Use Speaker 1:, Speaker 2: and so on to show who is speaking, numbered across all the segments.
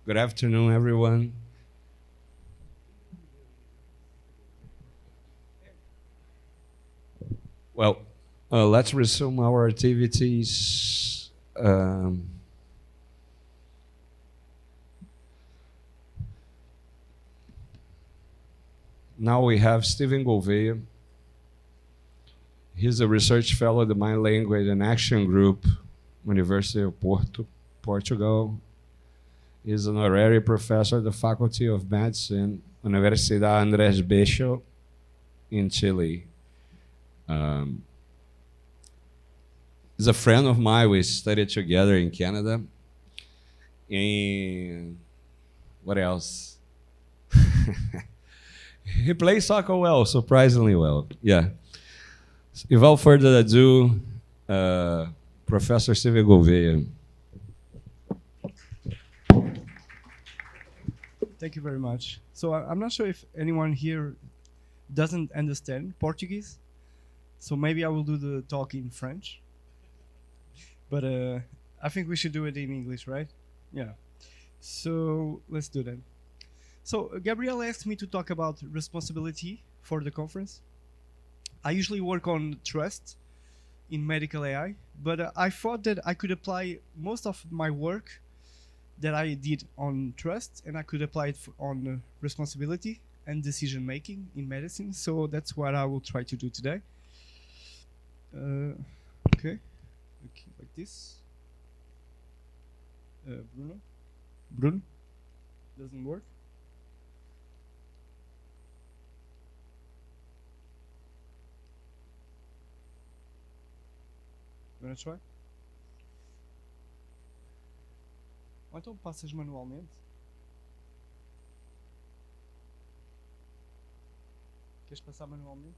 Speaker 1: Good afternoon, everyone. Well, let's resume our activities. Now we have Stephen Gouveia. He's a research fellow at the Mind Language and Action Group, University of Porto, Portugal. He's an honorary professor at the Faculty of Medicine, Universidad Andrés Bello in Chile. Um, he's a friend of mine. We studied together in Canada. And what else? He plays soccer well, surprisingly well. Yeah. Without further ado, Professor Silvio Gouveia.
Speaker 2: Thank you very much. So I'm not sure if anyone here doesn't understand Portuguese, so maybe I will do the talk in French. But I think we should do it in English, right? Yeah. So let's do that. So Gabrielle asked me to talk about responsibility for the conference. I usually work on trust in medical AI, but I thought that I could apply most of my work that I did on trust, and I could apply it on responsibility and decision making in medicine. So that's what I will try to do today. Uh, okay, like this. Bruno, doesn't work. You wanna try? Ou então passas manualmente? Queres passar manualmente?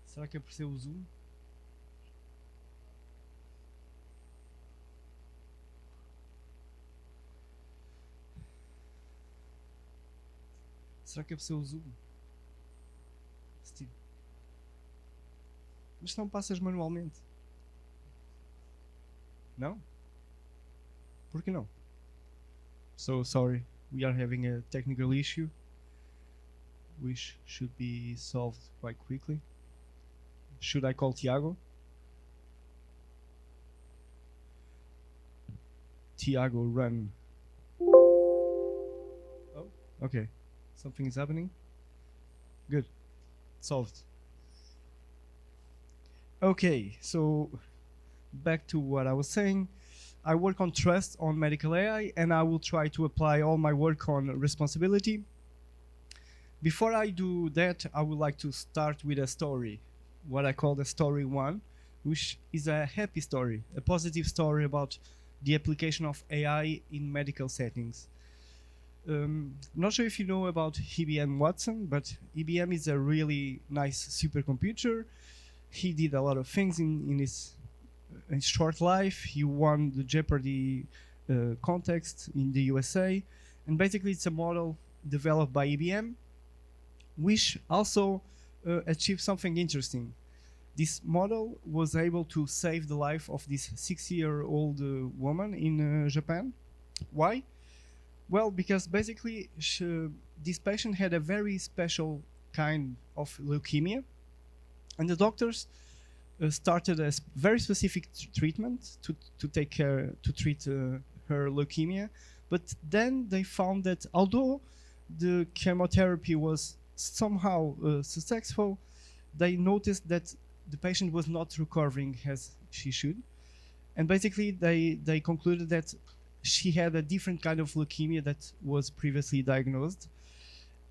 Speaker 2: Será que apareceu o zoom? Será que apareceu o zoom? Steve. Mas não passas manualmente? Não? Por que não? So sorry, we are having a technical issue which should be solved quite quickly. Should I call Tiago? Tiago, run. Oh, okay. Something is happening. Good. Solved. Okay, so back to what I was saying. I work on trust on medical AI, and I will try to apply all my work on responsibility. Before I do that, I would like to start with a story, what I call the story one, which is a happy story, a positive story about the application of AI in medical settings. Not sure if you know about IBM Watson, but IBM is a really nice supercomputer. He did a lot of things in his short life. He won the Jeopardy contest in the USA. And basically, it's a model developed by IBM, which also achieved something interesting. This model was able to save the life of this 6-year-old woman in Japan. Why? Well, because basically this patient had a very special kind of leukemia, and the doctors started a very specific treatment to treat her leukemia. But then they found that although the chemotherapy was somehow successful, they noticed that the patient was not recovering as she should, and basically they concluded that she had a different kind of leukemia that was previously diagnosed,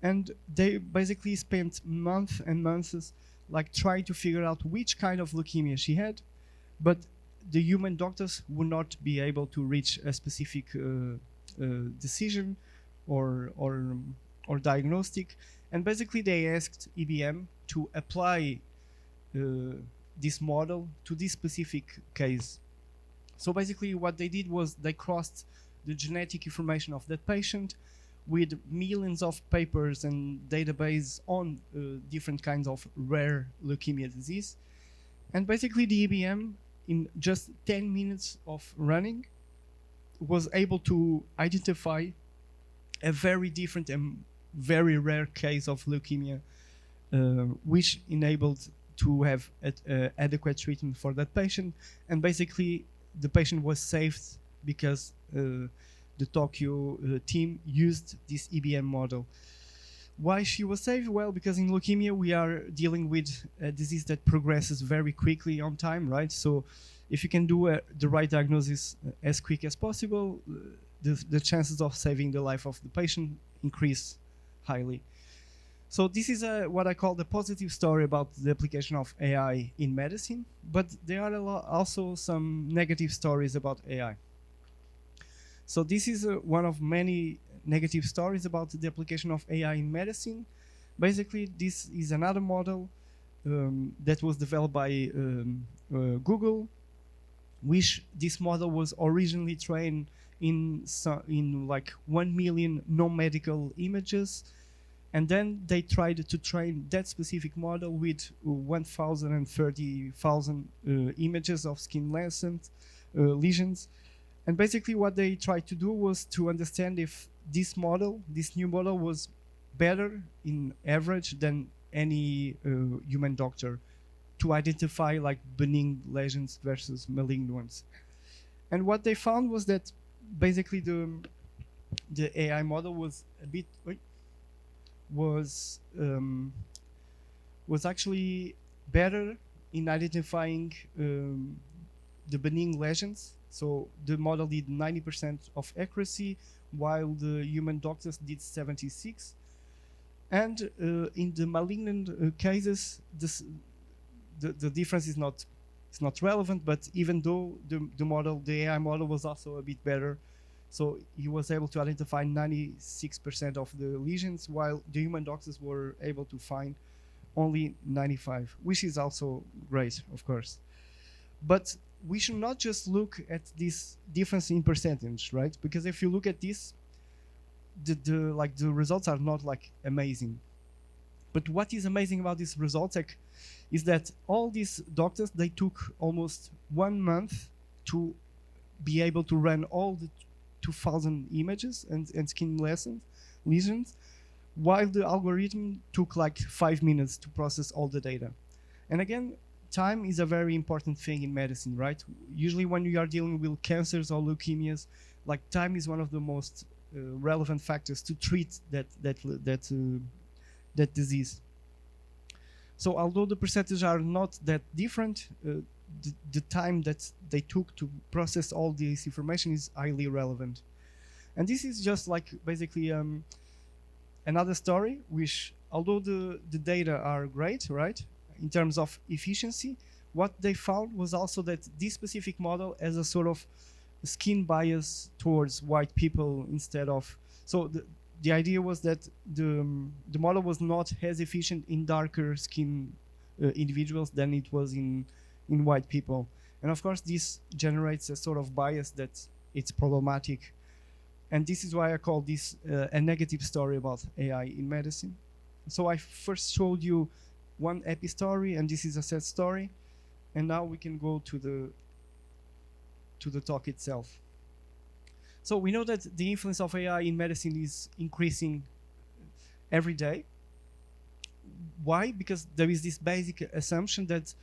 Speaker 2: and they basically spent months and months like trying to figure out which kind of leukemia she had, but the human doctors would not be able to reach a specific decision or diagnostic, and basically they asked IBM to apply this model to this specific case. So basically what they did was they crossed the genetic information of that patient with millions of papers and database on different kinds of rare leukemia disease. And basically the EBM, in just 10 minutes of running, was able to identify a very different and very rare case of leukemia, which enabled to have adequate treatment for that patient. And basically the patient was saved because the Tokyo team used this EBM model. Why she was saved? Well, because in leukemia we are dealing with a disease that progresses very quickly on time, right? So if you can do the right diagnosis as quick as possible, the chances of saving the life of the patient increase highly. So this is what I call the positive story about the application of AI in medicine, but there are also some negative stories about AI. So this is one of many negative stories about the application of AI in medicine. Basically, this is another model that was developed by Google, which this model was originally trained in like 1 million non-medical images, and then they tried to train that specific model with 1,030,000 images of skin lesions. And basically what they tried to do was to understand if this new model was better in average than any human doctor to identify like benign lesions versus malignant ones. And what they found was that basically the AI model was a bit was actually better in identifying the benign lesions. So the model did 90% of accuracy, while the human doctors did 76%. And in the malignant cases, the difference is not relevant. But even though the AI model was also a bit better, so he was able to identify 96% of the lesions, while the human doctors were able to find only 95%, which is also great, of course. But we should not just look at this difference in percentage, right? Because if you look at this, the results are not like amazing. But what is amazing about these results is that all these doctors, they took almost 1 month to be able to run all the 2,000 images and skin lesions, while the algorithm took like 5 minutes to process all the data. And again, time is a very important thing in medicine, right? Usually when you are dealing with cancers or leukemias, like time is one of the most relevant factors to treat that disease. So although the percentages are not that different, the time that they took to process all this information is highly relevant. And this is just like basically another story, which although the data are great, right, in terms of efficiency, what they found was also that this specific model has a sort of skin bias towards white people instead of. So the idea was that the model was not as efficient in darker skin individuals than it was in white people. And of course, this generates a sort of bias that it's problematic. And this is why I call this a negative story about AI in medicine. So I first showed you one epi story, and this is a sad story. And now we can go to the talk itself. So we know that the influence of AI in medicine is increasing every day. Why? Because there is this basic assumption that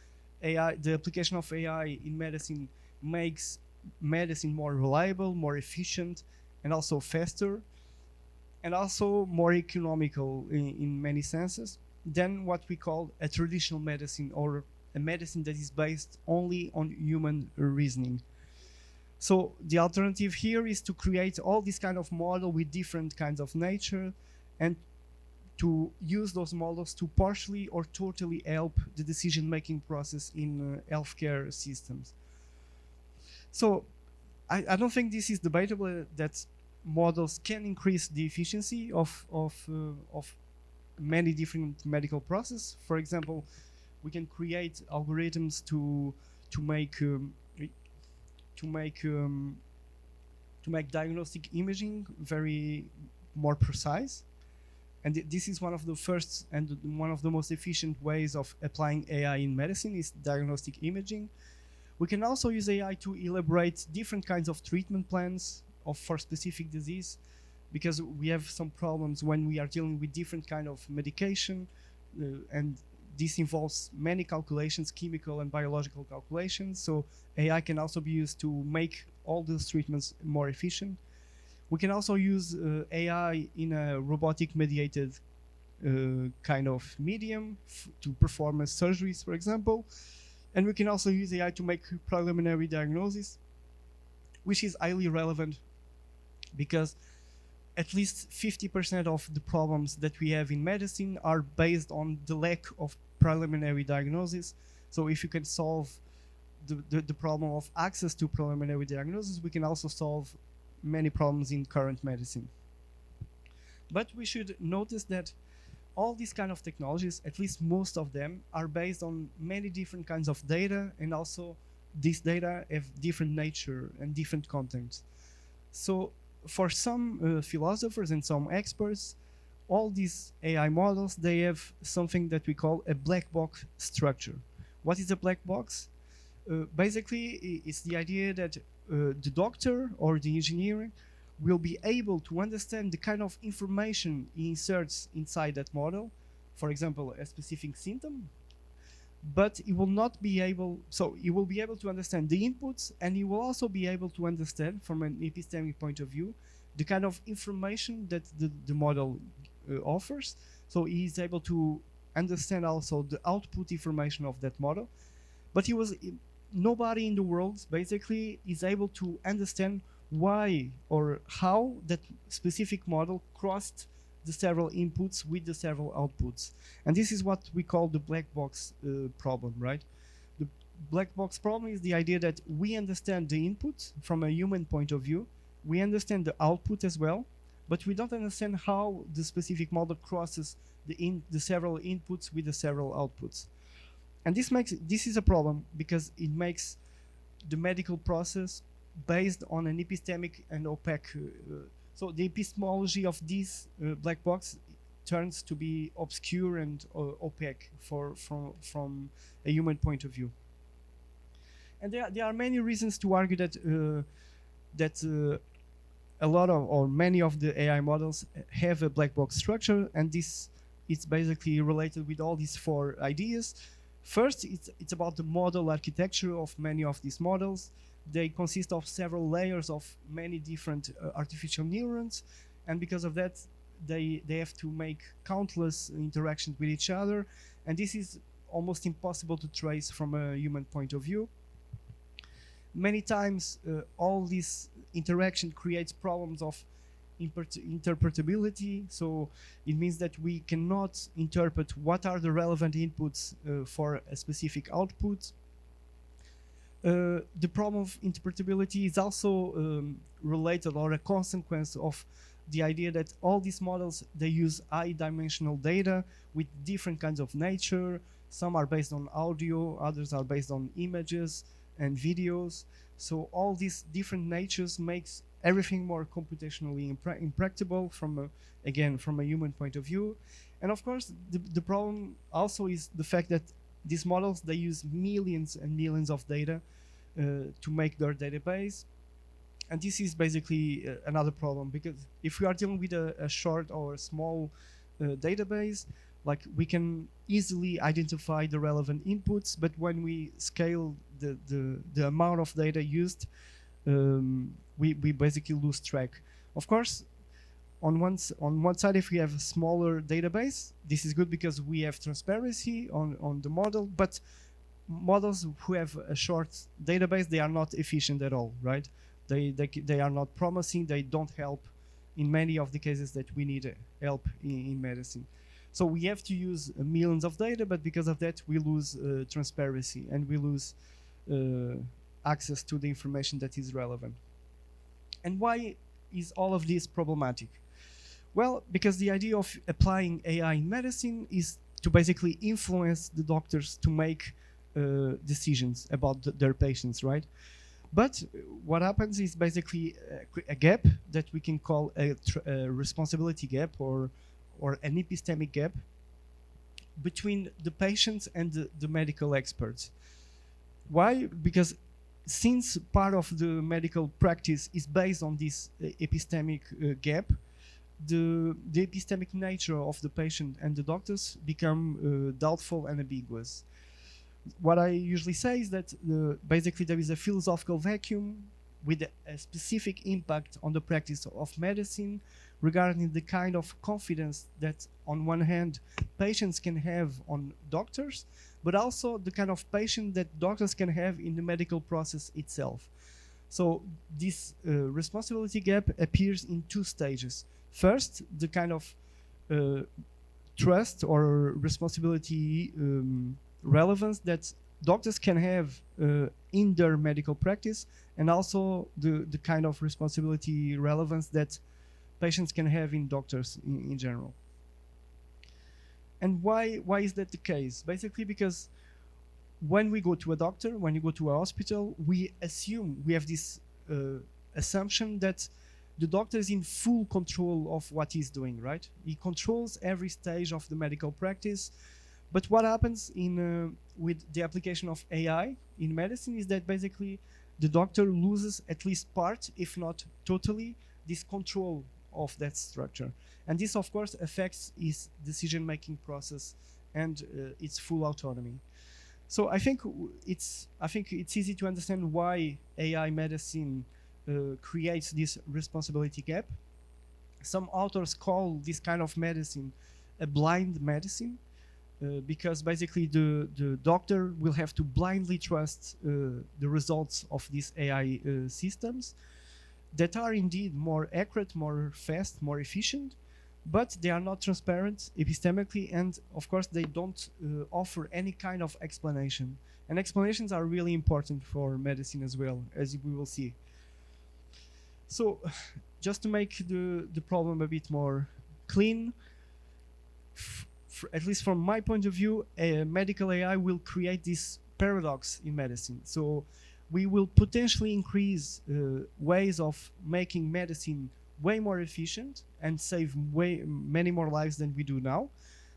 Speaker 2: the application of AI in medicine makes medicine more reliable, more efficient, and also faster, and also more economical in many senses than what we call a traditional medicine, or a medicine that is based only on human reasoning. So the alternative here is to create all this kind of model with different kinds of nature, and to use those models to partially or totally help the decision-making process in healthcare systems. So I don't think this is debatable that models can increase the efficiency of many different medical processes. For example, we can create algorithms to make diagnostic imaging very more precise. And this is one of the first and one of the most efficient ways of applying AI in medicine is diagnostic imaging. We can also use AI to elaborate different kinds of treatment plans for specific disease, because we have some problems when we are dealing with different kind of medication, and this involves many calculations, chemical and biological calculations. So AI can also be used to make all those treatments more efficient. We can also use AI in a robotic mediated kind of medium to perform surgeries, for example. And we can also use AI to make preliminary diagnosis, which is highly relevant because at least 50% of the problems that we have in medicine are based on the lack of preliminary diagnosis. So if you can solve the problem of access to preliminary diagnosis, we can also solve many problems in current medicine. But we should notice that all these kind of technologies, at least most of them, are based on many different kinds of data, and also these data have different nature and different contents. So for some philosophers and some experts, all these AI models, they have something that we call a black box structure. What is a black box? Basically, it's the idea that the doctor or the engineer will be able to understand the kind of information he inserts inside that model, for example, a specific symptom, but he will not be able, so he will be able to understand the inputs, and he will also be able to understand from an epistemic point of view the kind of information that the model offers. So he is able to understand also the output information of that model, but nobody in the world basically is able to understand why or how that specific model crossed the several inputs with the several outputs. And this is what we call the black box problem, right? The black box problem is the idea that we understand the input from a human point of view, we understand the output as well, but we don't understand how the specific model crosses the several inputs with the several outputs. And this is a problem because it makes the medical process based on an epistemic and opaque. So the epistemology of this black box turns to be obscure and opaque from a human point of view. And there are many reasons to argue that a lot of or many of the AI models have a black box structure, and this is basically related with all these four ideas. First, it's about the model architecture of many of these models. They consist of several layers of many different artificial neurons, and because of that, they have to make countless interactions with each other, and this is almost impossible to trace from a human point of view. Many times, all this interaction creates problems of interpretability, so it means that we cannot interpret what are the relevant inputs for a specific output. The problem of interpretability is also related or a consequence of the idea that all these models, they use high-dimensional data with different kinds of nature. Some are based on audio, others are based on images and videos. So all these different natures makes everything more computationally impracticable from a human point of view. And of course, the problem also is the fact that these models, they use millions and millions of data to make their database. And this is basically another problem, because if we are dealing with a short or a small database, like we can easily identify the relevant inputs, but when we scale the amount of data used, we basically lose track. Of course, on one side, if we have a smaller database, this is good because we have transparency on the model, but models who have a short database, they are not efficient at all, right? They are not promising, they don't help in many of the cases that we need help in medicine. So we have to use millions of data, but because of that, we lose transparency and we lose access to the information that is relevant. And why is all of this problematic? Well, because the idea of applying AI in medicine is to basically influence the doctors to make decisions about their patients, right? But what happens is basically a gap that we can call a responsibility gap or an epistemic gap between the patients and the medical experts. Why? Because since part of the medical practice is based on this epistemic gap, the epistemic nature of the patient and the doctors become doubtful and ambiguous. What I usually say is that basically there is a philosophical vacuum with a specific impact on the practice of medicine regarding the kind of confidence that on one hand patients can have on doctors, but also the kind of patient that doctors can have in the medical process itself. So this responsibility gap appears in two stages. First, the kind of trust or responsibility relevance that doctors can have in their medical practice, and also the kind of responsibility relevance that patients can have in doctors in general. And why is that the case? Basically because when we go to a doctor, when you go to a hospital, we have this assumption that the doctor is in full control of what he's doing, right? He controls every stage of the medical practice. But what happens with the application of AI in medicine is that basically the doctor loses at least part, if not totally, this control of that structure. And this, of course, affects his decision-making process and its full autonomy. So I think it's easy to understand why AI medicine creates this responsibility gap. Some authors call this kind of medicine a blind medicine, because basically the doctor will have to blindly trust the results of these AI systems that are indeed more accurate, more fast, more efficient, but they are not transparent epistemically, and of course they don't offer any kind of explanation. And explanations are really important for medicine as well, as we will see. So just to make the problem a bit more clean, at least from my point of view, medical AI will create this paradox in medicine. So we will potentially increase ways of making medicine way more efficient and save many more lives than we do now.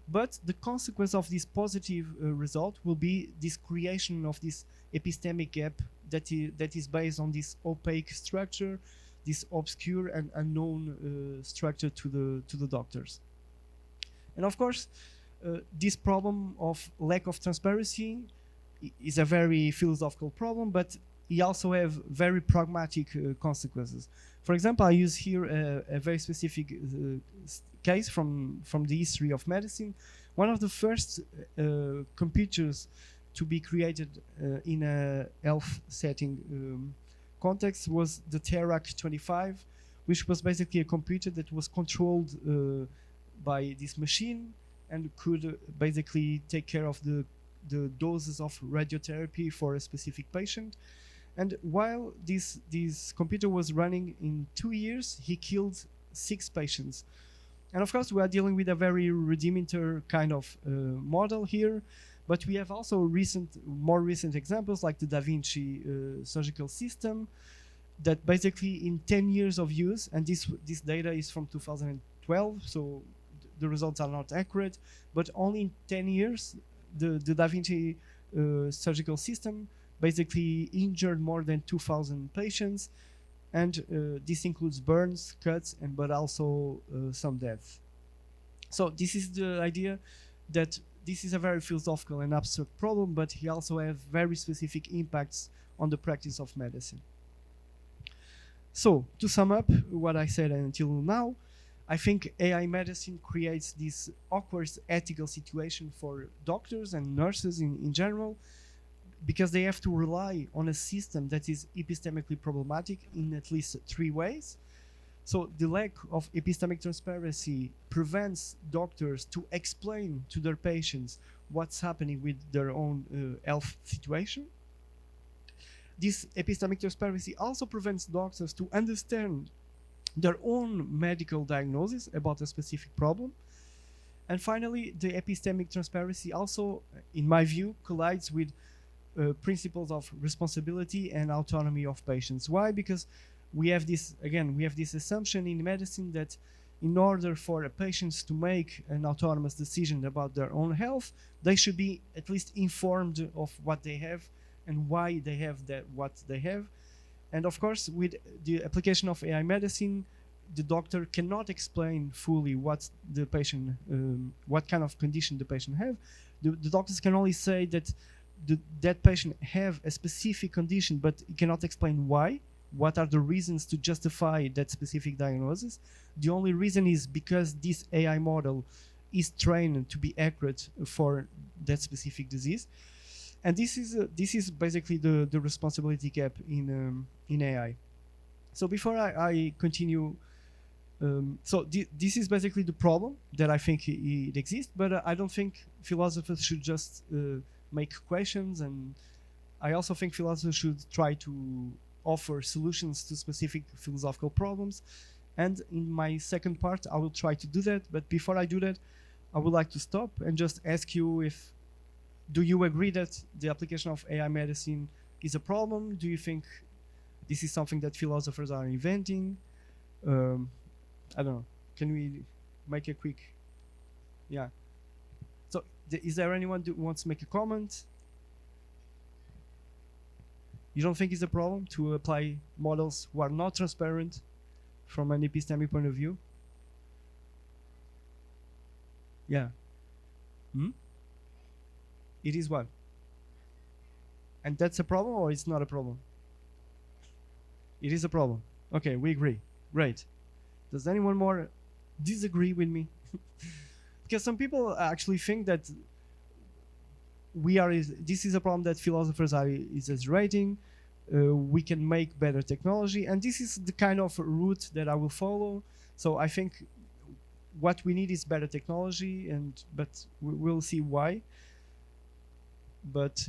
Speaker 2: But the consequence of this positive result will be this creation of this epistemic gap that is based on this opaque structure, this obscure and unknown structure to the doctors. And of course, this problem of lack of transparency is a very philosophical problem, but it also have very pragmatic consequences. For example, I use here a very specific case from the history of medicine. One of the first computers to be created in a health setting context was the TERAC-25, which was basically a computer that was controlled by this machine and could basically take care of the doses of radiotherapy for a specific patient. And while this computer was running in 2 years, he killed 6 patients. And of course, we are dealing with a very rudimentary kind of model here, but we have also more recent examples like the Da Vinci surgical system that basically in 10 years of use, and this data is from 2012, so the results are not accurate, but only in 10 years, the Da Vinci surgical system basically injured more than 2,000 patients, and this includes burns, cuts, but also some deaths. So this is the idea that this is a very philosophical and abstract problem, but he also has very specific impacts on the practice of medicine. So to sum up what I said until now, I think AI medicine creates this awkward ethical situation for doctors and nurses in general, because they have to rely on a system that is epistemically problematic in at least 3 ways. So the lack of epistemic transparency prevents doctors to explain to their patients what's happening with their own health situation. This epistemic transparency also prevents doctors to understand their own medical diagnosis about a specific problem. And finally, the epistemic transparency also, in my view, collides with principles of responsibility and autonomy of patients. Why? Because we have this, again, we have this assumption in medicine that in order for a patient to make an autonomous decision about their own health, they should be at least informed of what they have and why they have that, what they have. And of course, with the application of AI medicine, the doctor cannot explain fully what the patient, what kind of condition the patient have. The doctors can only say that that patient have a specific condition, but he cannot explain why. What are the reasons to justify that specific diagnosis? The only reason is because this AI model is trained to be accurate for that specific disease. And this is basically the responsibility gap in AI. So before I continue, this is basically the problem that I think it exists, but I don't think philosophers should just make questions, and I also think philosophers should try to offer solutions to specific philosophical problems. And in my second part, I will try to do that. But before I do that, I would like to stop and just ask you if, do you agree that the application of AI medicine is a problem? Do you think this is something that philosophers are inventing? I don't know. Can we make a quick, yeah. So is there anyone who wants to make a comment? You don't think it's a problem to apply models who are not transparent from an epistemic point of view? Yeah. It is what? And that's a problem, or it's not a problem? It is a problem. Okay, we agree. Great. Does anyone more disagree with me? Because some people actually think that this is a problem that philosophers are exaggerating. We can make better technology, and this is the kind of route that I will follow. So I think what we need is better technology, but we'll see why. But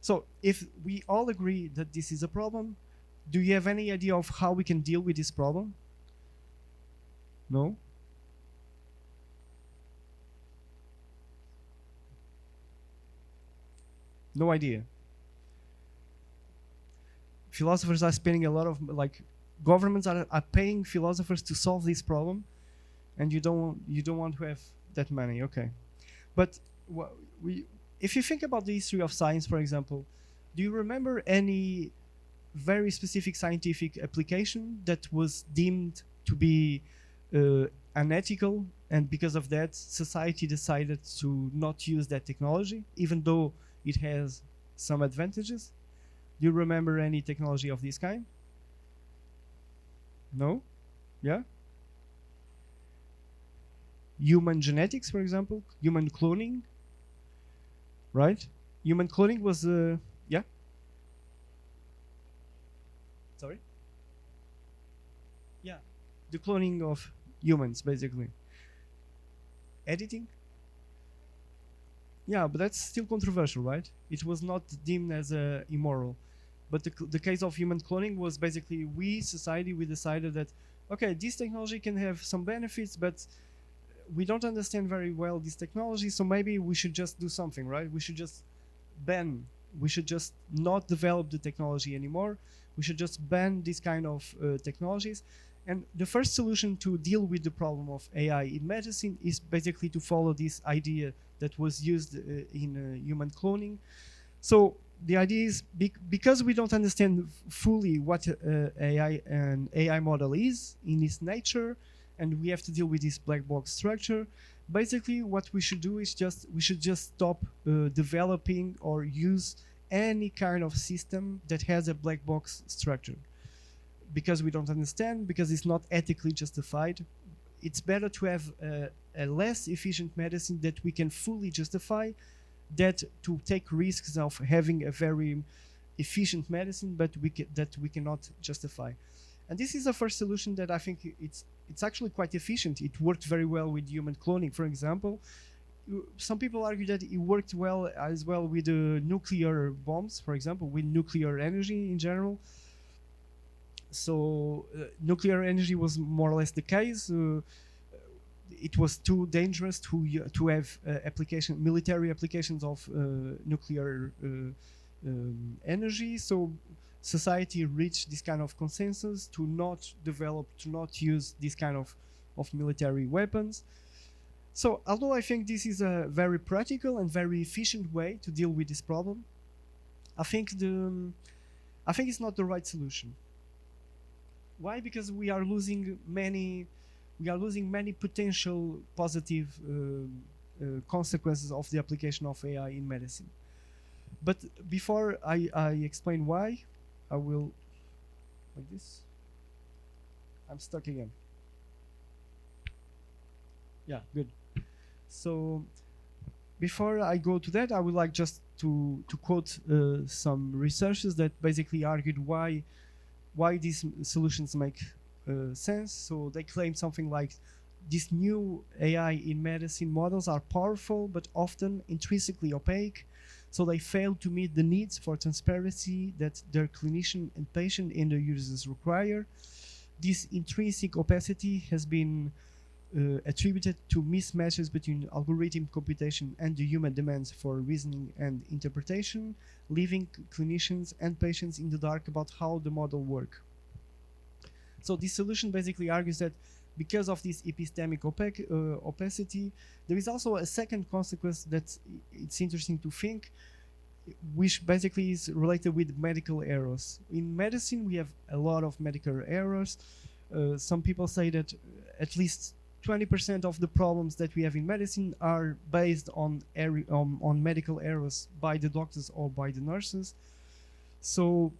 Speaker 2: so if we all agree that this is a problem, do you have any idea of how we can deal with this problem? No? No idea. Philosophers are spending a lot of, like, governments are paying philosophers to solve this problem, and you don't want to have that money. Okay, but if you think about the history of science, for example, do you remember any very specific scientific application that was deemed to be unethical, and because of that society decided to not use that technology even though it has some advantages? Do you remember any technology of this kind? No? Yeah? Human genetics, for example, human cloning, right? Human cloning was yeah? Sorry? Yeah, the cloning of humans, basically. Editing? Yeah, but that's still controversial, right? It was not deemed as immoral. But the case of human cloning was basically we decided that, okay, this technology can have some benefits, but we don't understand very well this technology, so maybe we should just do something, right? We should just ban. We should just not develop the technology anymore. We should just ban this kind of technologies. And the first solution to deal with the problem of AI in medicine is basically to follow this idea that was used in human cloning. So the idea is because we don't understand fully what an AI model is in its nature, and we have to deal with this black box structure, basically what we should do is we should just stop developing or use any kind of system that has a black box structure. Because we don't understand, because it's not ethically justified. It's better to have a less efficient medicine that we can fully justify that to take risks of having a very efficient medicine, but that we cannot justify. And this is a first solution that I think it's actually quite efficient. It worked very well with human cloning, for example. Some people argue that it worked well as well with nuclear bombs, for example, with nuclear energy in general. So nuclear energy was more or less the case. It was too dangerous to have military applications of nuclear energy. So society reached this kind of consensus to not develop, to not use this kind of military weapons. So although I think this is a very practical and very efficient way to deal with this problem, I think it's not the right solution. Why? Because we are losing many potential positive consequences of the application of AI in medicine. But before I explain why, I will, like this. I'm stuck again. Yeah, good. So before I go to that, I would like just to quote some researchers that basically argued why these solutions make sense. So they claim something like these new AI in medicine models are powerful but often intrinsically opaque, so they fail to meet the needs for transparency that their clinician and patient and their users require. This intrinsic opacity has been attributed to mismatches between algorithm computation and the human demands for reasoning and interpretation, leaving clinicians and patients in the dark about how the model works. So this solution basically argues that because of this epistemic opacity, there is also a second consequence that it's interesting to think, which basically is related with medical errors. In medicine, we have a lot of medical errors. Some people say that at least 20% of the problems that we have in medicine are based on medical errors by the doctors or by the nurses. So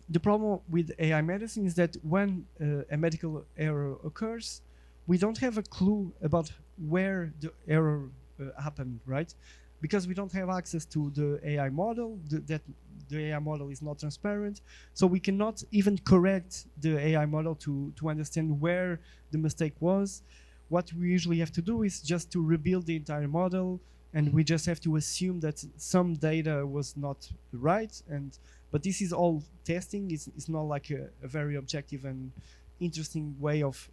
Speaker 2: the problem with AI medicine is that when a medical error occurs, we don't have a clue about where the error happened, right? Because we don't have access to the AI model, the AI model is not transparent, so we cannot even correct the AI model to understand where the mistake was. What we usually have to do is just to rebuild the entire model, and we just have to assume that some data was not right. But this is all testing. It's not like a very objective and interesting way of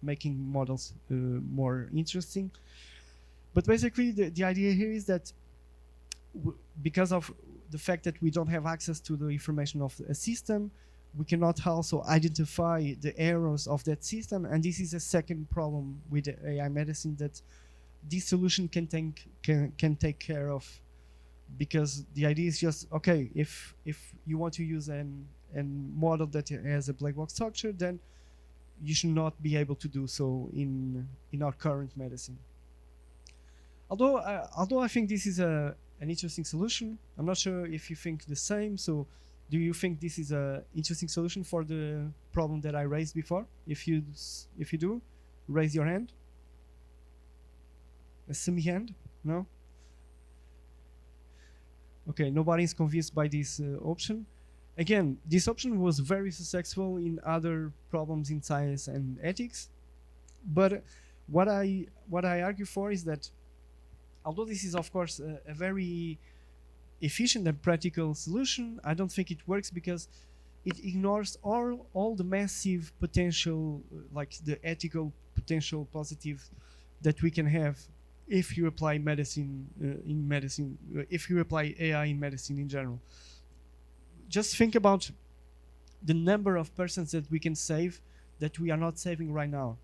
Speaker 2: making models more interesting. But basically, the idea here is that because of the fact that we don't have access to the information of a system, we cannot also identify the errors of that system. And this is a second problem with the AI medicine that this solution can take care of. Because the idea is just, okay, if you want to use a model that has a black box structure, then you should not be able to do so in our current medicine. Although I think this is an interesting solution, I'm not sure if you think the same. So do you think this is an interesting solution for the problem that I raised before? If you do, raise your hand. A semi-hand? No? Okay, nobody is convinced by this option. Again, this option was very successful in other problems in science and ethics. But what I argue for is that although this is of course a very efficient and practical solution, I don't think it works because it ignores all the massive potential, like the ethical potential positive that we can have if you apply medicine if you apply AI in medicine in general. Just think about the number of persons that we can save that we are not saving right now.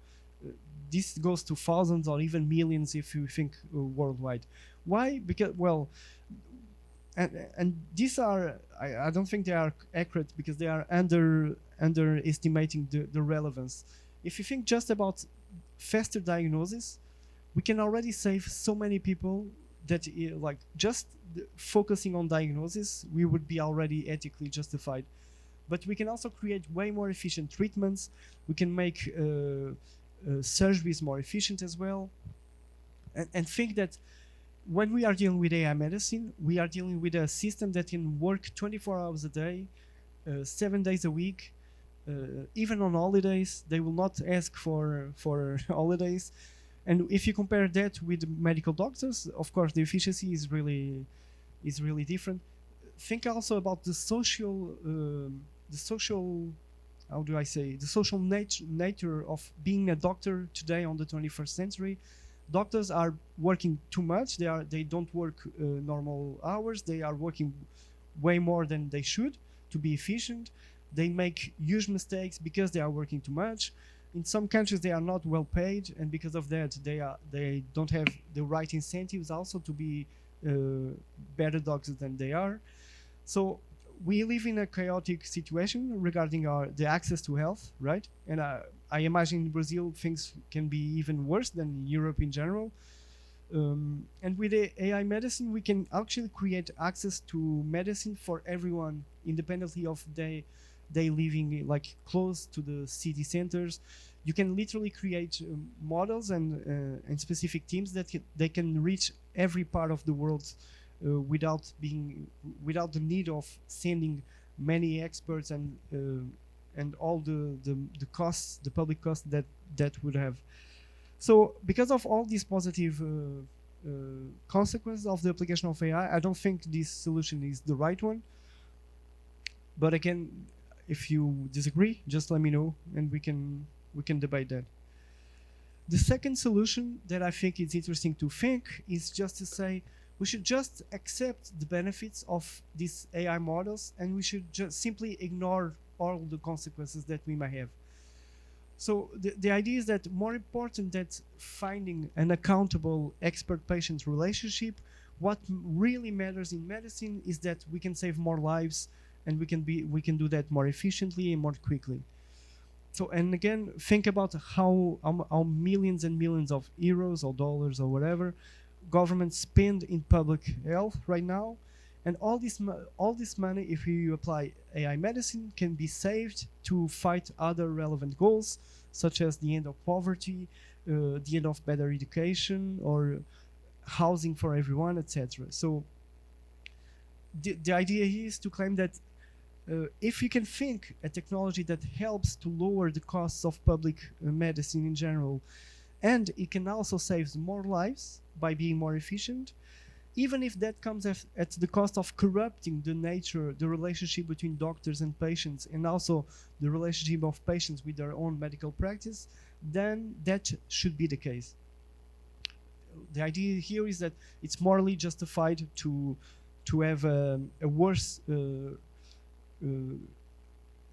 Speaker 2: This goes to thousands or even millions if you think worldwide. Why? Because, well, and these are, I don't think they are accurate because they are underestimating the relevance. If you think just about faster diagnosis, we can already save so many people that like just focusing on diagnosis, we would be already ethically justified. But we can also create way more efficient treatments. We can make surgeries more efficient as well. And think that when we are dealing with AI medicine, we are dealing with a system that can work 24 hours a day, 7 days a week, even on holidays. They will not ask for holidays. And if you compare that with medical doctors, of course, the efficiency is really different. Think also about the social, how do I say, the social nature of being a doctor today on the 21st century. Doctors are working too much. They don't work normal hours. They are working way more than they should to be efficient. They make huge mistakes because they are working too much. In some countries, they are not well paid, and because of that, they don't have the right incentives also to be better doctors than they are. So we live in a chaotic situation regarding the access to health, right? And I imagine in Brazil things can be even worse than Europe in general. And with AI medicine, we can actually create access to medicine for everyone, independently of they living like close to the city centers. You can literally create models and specific teams that they can reach every part of the world without the need of sending many experts and all the costs, the public costs that would have. So because of all these positive consequences of the application of AI, I don't think this solution is the right one. But again, if you disagree, just let me know and we can debate that. The second solution that I think is interesting to think is just to say we should just accept the benefits of these AI models and we should just simply ignore all the consequences that we may have. So the idea is that more important than finding an accountable expert-patient relationship, what really matters in medicine is that we can save more lives and we can do that more efficiently and more quickly. So, and again, think about how millions and millions of euros or dollars or whatever governments spend in public health right now, and all this money, if you apply AI medicine, can be saved to fight other relevant goals, such as the end of poverty, the end of better education, or housing for everyone, etc. So the idea here is to claim that if you can think a technology that helps to lower the costs of public medicine in general, and it can also save more lives by being more efficient, even if that comes at the cost of corrupting the relationship between doctors and patients, and also the relationship of patients with their own medical practice, then that should be the case. The idea here is that it's morally justified to have a worse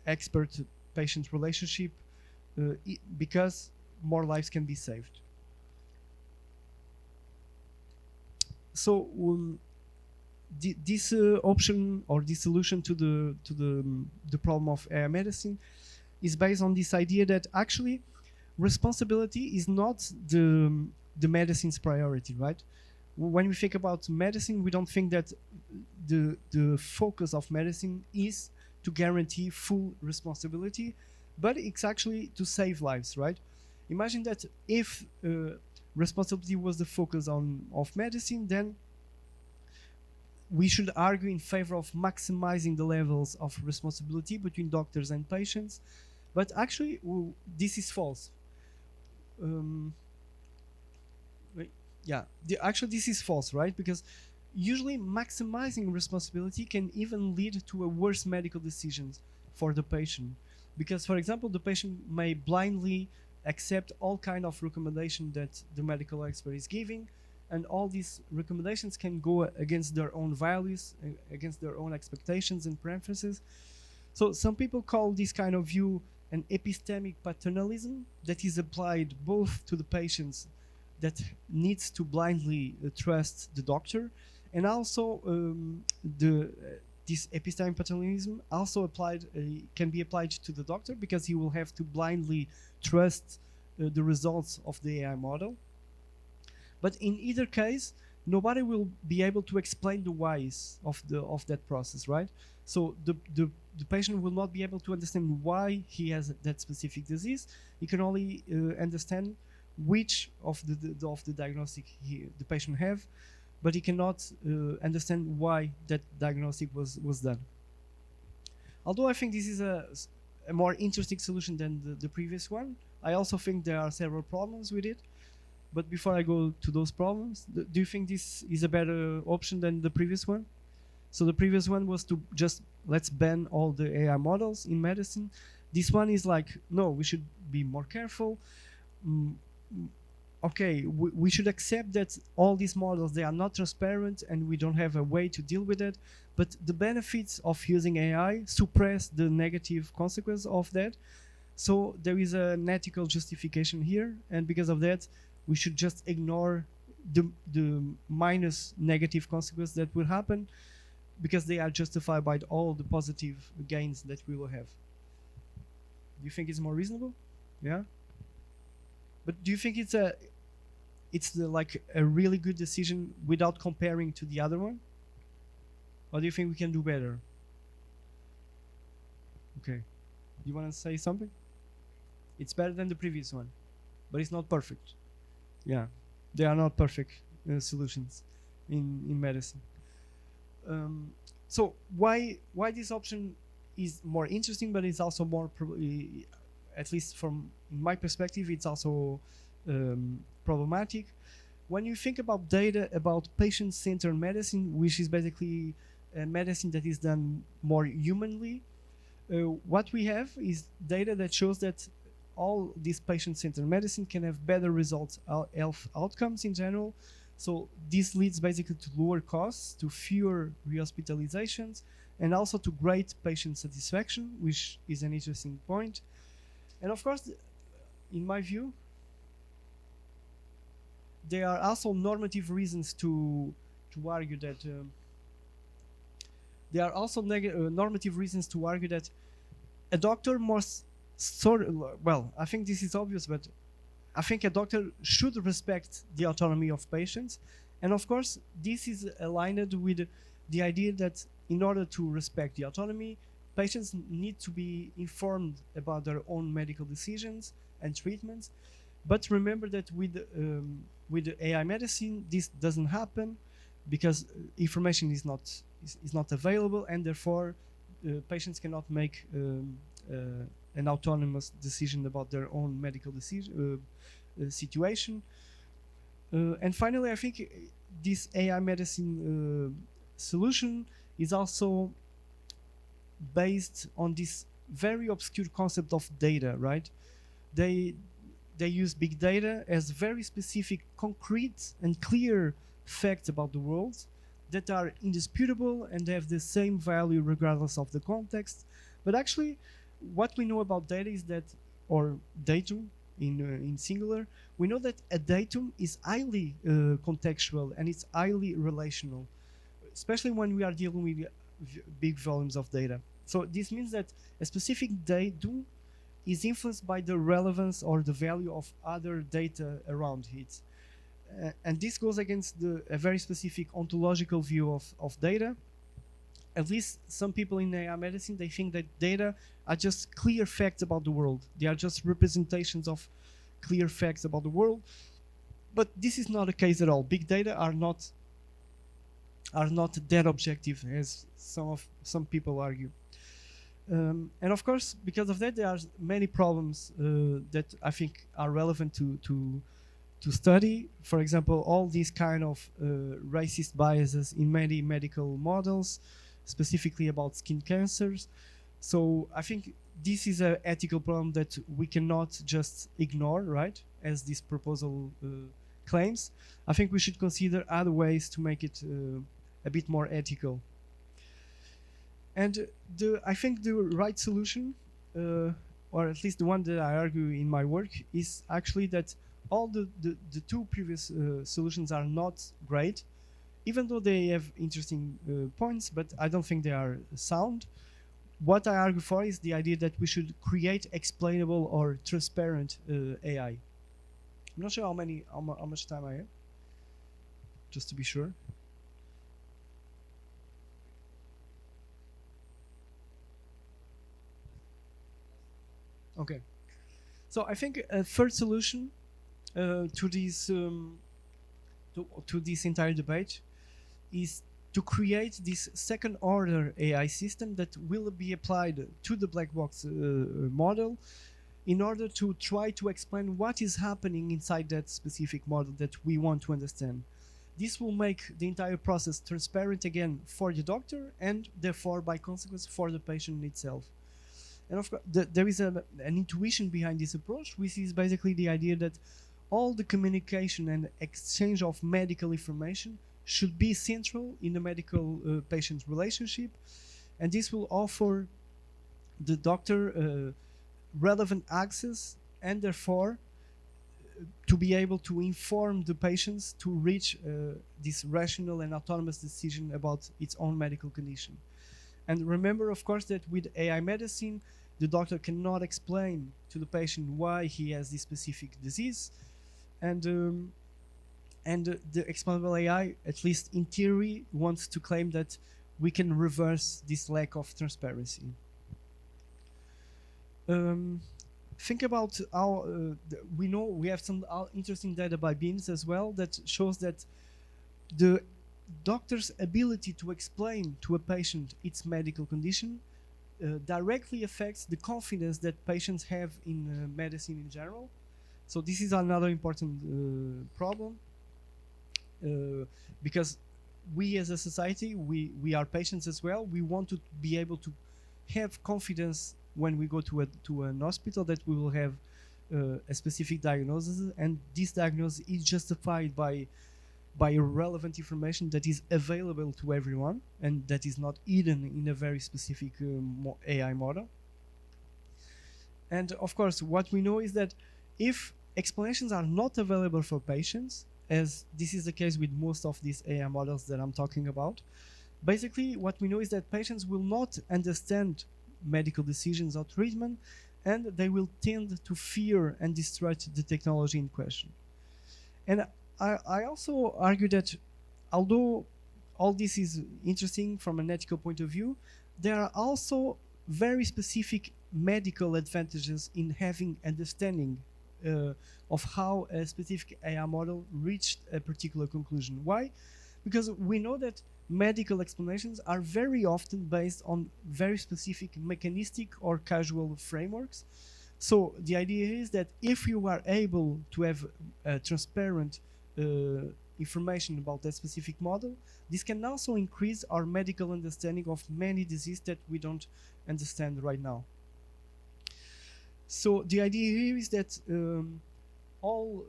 Speaker 2: expert-patient relationship because more lives can be saved. So this option or this solution to the problem of AI medicine is based on this idea that actually responsibility is not the medicine's priority, right? When we think about medicine, we don't think that the focus of medicine is to guarantee full responsibility, but it's actually to save lives, right? Imagine that if responsibility was the focus of medicine, then we should argue in favor of maximizing the levels of responsibility between doctors and patients. But actually, this is false. Actually, this is false, right? Because usually maximizing responsibility can even lead to a worse medical decisions for the patient. Because, for example, the patient may blindly accept all kind of recommendation that the medical expert is giving, and all these recommendations can go against their own values, against their own expectations and preferences. So some people call this kind of view an epistemic paternalism that is applied both to the patients that needs to blindly trust the doctor, and also this epistemic paternalism also can be applied to the doctor, because he will have to blindly trust the results of the AI model. But in either case, nobody will be able to explain the whys of that process, right? So the patient will not be able to understand why he has that specific disease. He can only understand which of the diagnostic the patient have, but he cannot understand why that diagnostic was done. Although I think this is a more interesting solution than the previous one, I also think there are several problems with it. But before I go to those problems, do you think this is a better option than the previous one? So the previous one was to just let's ban all the AI models in medicine. This one is like, no, we should be more careful. okay, we should accept that all these models, they are not transparent and we don't have a way to deal with it, but the benefits of using AI suppress the negative consequence of that. So there is an ethical justification here, and because of that, we should just ignore the minus negative consequence that will happen, because they are justified by all the positive gains that we will have. Do you think it's more reasonable? Yeah. But do you think like a really good decision without comparing to the other one? Or do you think we can do better? Okay. You want to say something? It's better than the previous one, but it's not perfect. Yeah, they are not perfect solutions in medicine. So why this option is more interesting, but it's also more at least from my perspective, it's also problematic. When you think about data about patient-centered medicine, which is basically a medicine that is done more humanly, what we have is data that shows that all this patient-centered medicine can have better results, health outcomes in general. So this leads basically to lower costs, to fewer rehospitalizations, and also to great patient satisfaction, which is an interesting point. And of course, in my view, there are also normative reasons to argue that there are also normative reasons to argue that a doctor must well, I think this is obvious, but I think a doctor should respect the autonomy of patients. And of course, this is aligned with the idea that in order to respect the autonomy, patients need to be informed about their own medical decisions and treatments. But remember that with AI medicine, this doesn't happen because information is not available, and therefore patients cannot make an autonomous decision about their own medical situation. And finally, I think this AI medicine solution is also based on this very obscure concept of data, right? They use big data as very specific, concrete, and clear facts about the world that are indisputable and have the same value regardless of the context. But actually, what we know about data is that, or datum in singular, we know that a datum is highly contextual and it's highly relational, especially when we are dealing with big volumes of data. So this means that a specific datum is influenced by the relevance or the value of other data around it. And this goes against a very specific ontological view of data. At least some people in AI medicine, they think that data are just clear facts about the world. They are just representations of clear facts about the world. But this is not the case at all. Big data are not that objective as some people argue. And of course, because of that, there are many problems that I think are relevant to study. For example, all these kind of racist biases in many medical models, specifically about skin cancers. So I think this is an ethical problem that we cannot just ignore, right? As this proposal claims. I think we should consider other ways to make it a bit more ethical. And I think the right solution, or at least the one that I argue in my work, is actually that all the two previous solutions are not great, even though they have interesting points, but I don't think they are sound. What I argue for is the idea that we should create explainable or transparent AI. I'm not sure how much time I have, just to be sure. Okay. So I think a third solution to this entire debate is to create this second order AI system that will be applied to the black box model in order to try to explain what is happening inside that specific model that we want to understand. This will make the entire process transparent again for the doctor and therefore by consequence for the patient itself. And of course, there is an intuition behind this approach, which is basically the idea that all the communication and exchange of medical information should be central in the medical patient relationship, and this will offer the doctor relevant access and therefore to be able to inform the patients to reach this rational and autonomous decision about its own medical condition. And remember, of course, that with AI medicine, the doctor cannot explain to the patient why he has this specific disease, and the explainable AI, at least in theory, wants to claim that we can reverse this lack of transparency. Think about how we know we have some interesting data by BIMS as well that shows that the doctor's ability to explain to a patient its medical condition directly affects the confidence that patients have in medicine in general. So this is another important problem because we as a society, we are patients as well. We want to be able to have confidence when we go to an hospital that we will have a specific diagnosis, and this diagnosis is justified by relevant information that is available to everyone and that is not hidden in a very specific AI model. And of course, what we know is that if explanations are not available for patients, as this is the case with most of these AI models that I'm talking about, basically what we know is that patients will not understand medical decisions or treatment, and they will tend to fear and distrust the technology in question. And I also argue that although all this is interesting from an ethical point of view, there are also very specific medical advantages in having understanding of how a specific AI model reached a particular conclusion. Why? Because we know that medical explanations are very often based on very specific mechanistic or causal frameworks. So the idea is that if you are able to have transparent information about that specific model, this can also increase our medical understanding of many diseases that we don't understand right now. So the idea here is that all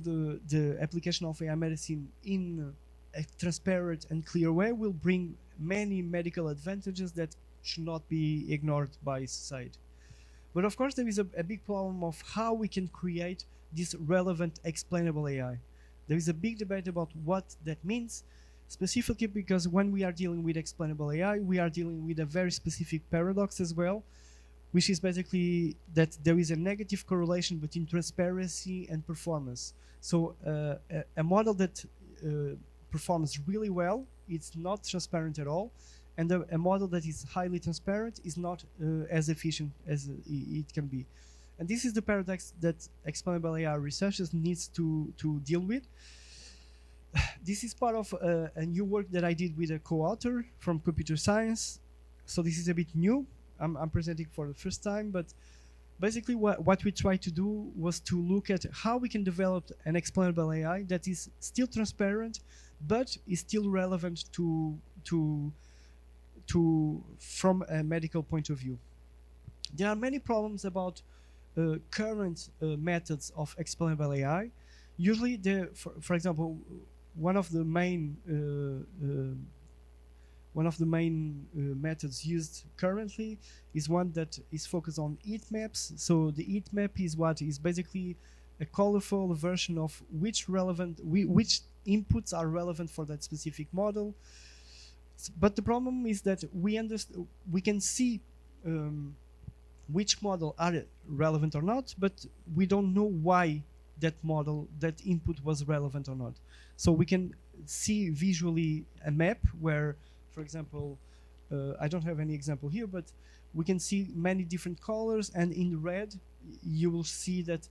Speaker 2: the application of AI medicine in a transparent and clear way will bring many medical advantages that should not be ignored by society. But of course, there is a big problem of how we can create this relevant explainable AI. There is a big debate about what that means, specifically because when we are dealing with explainable AI, we are dealing with a very specific paradox as well, which is basically that there is a negative correlation between transparency and performance. So a model that performs really well, it's not transparent at all, and a model that is highly transparent is not as efficient as it can be. And this is the paradox that explainable AI researchers needs to deal with. This is part of a new work that I did with a co-author from computer science. So this is a bit new. I'm presenting for the first time, but basically what we tried to do was to look at how we can develop an explainable AI that is still transparent, but is still relevant from a medical point of view. There are many problems about current methods of explainable AI. Usually, for example, one of the main methods used currently is one that is focused on heat maps. So the heat map is what is basically a colorful version of which inputs are relevant for that specific model. But the problem is that we can see which model are relevant or not, but we don't know why that input was relevant or not. So we can see visually a map where, for example, I don't have any example here, but we can see many different colors, and in red you will see that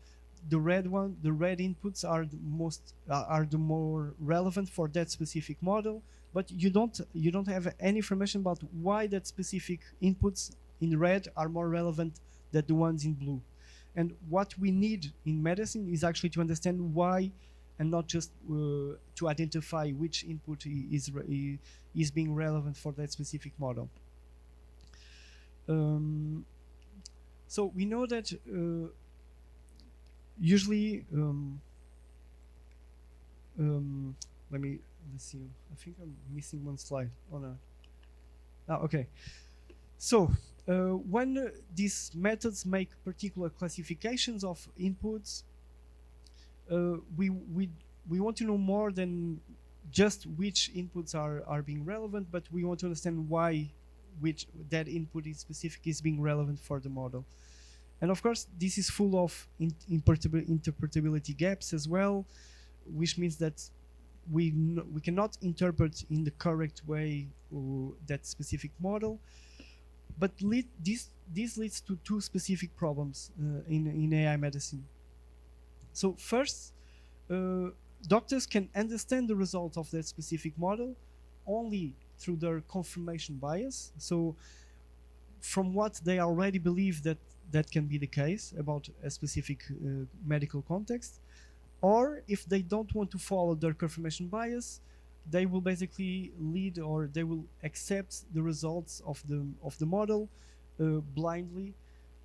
Speaker 2: the red inputs are the more relevant for that specific model, but you don't have any information about why that specific inputs in red are more relevant than the ones in blue. And what we need in medicine is actually to understand why, and not just to identify which input is being relevant for that specific model. So we know that usually let's see. I think I'm missing one slide. Oh no. Okay. So when these methods make particular classifications of inputs, we want to know more than just which inputs are being relevant, but we want to understand why which that input is specific is being relevant for the model. And of course, this is full of interpretability gaps as well, which means that we cannot interpret in the correct way that specific model. But this leads to two specific problems in AI medicine. So first, doctors can understand the results of that specific model only through their confirmation bias. So from what they already believe that can be the case about a specific medical context, or if they don't want to follow their confirmation bias, they will basically lead or they will accept the results of the model blindly,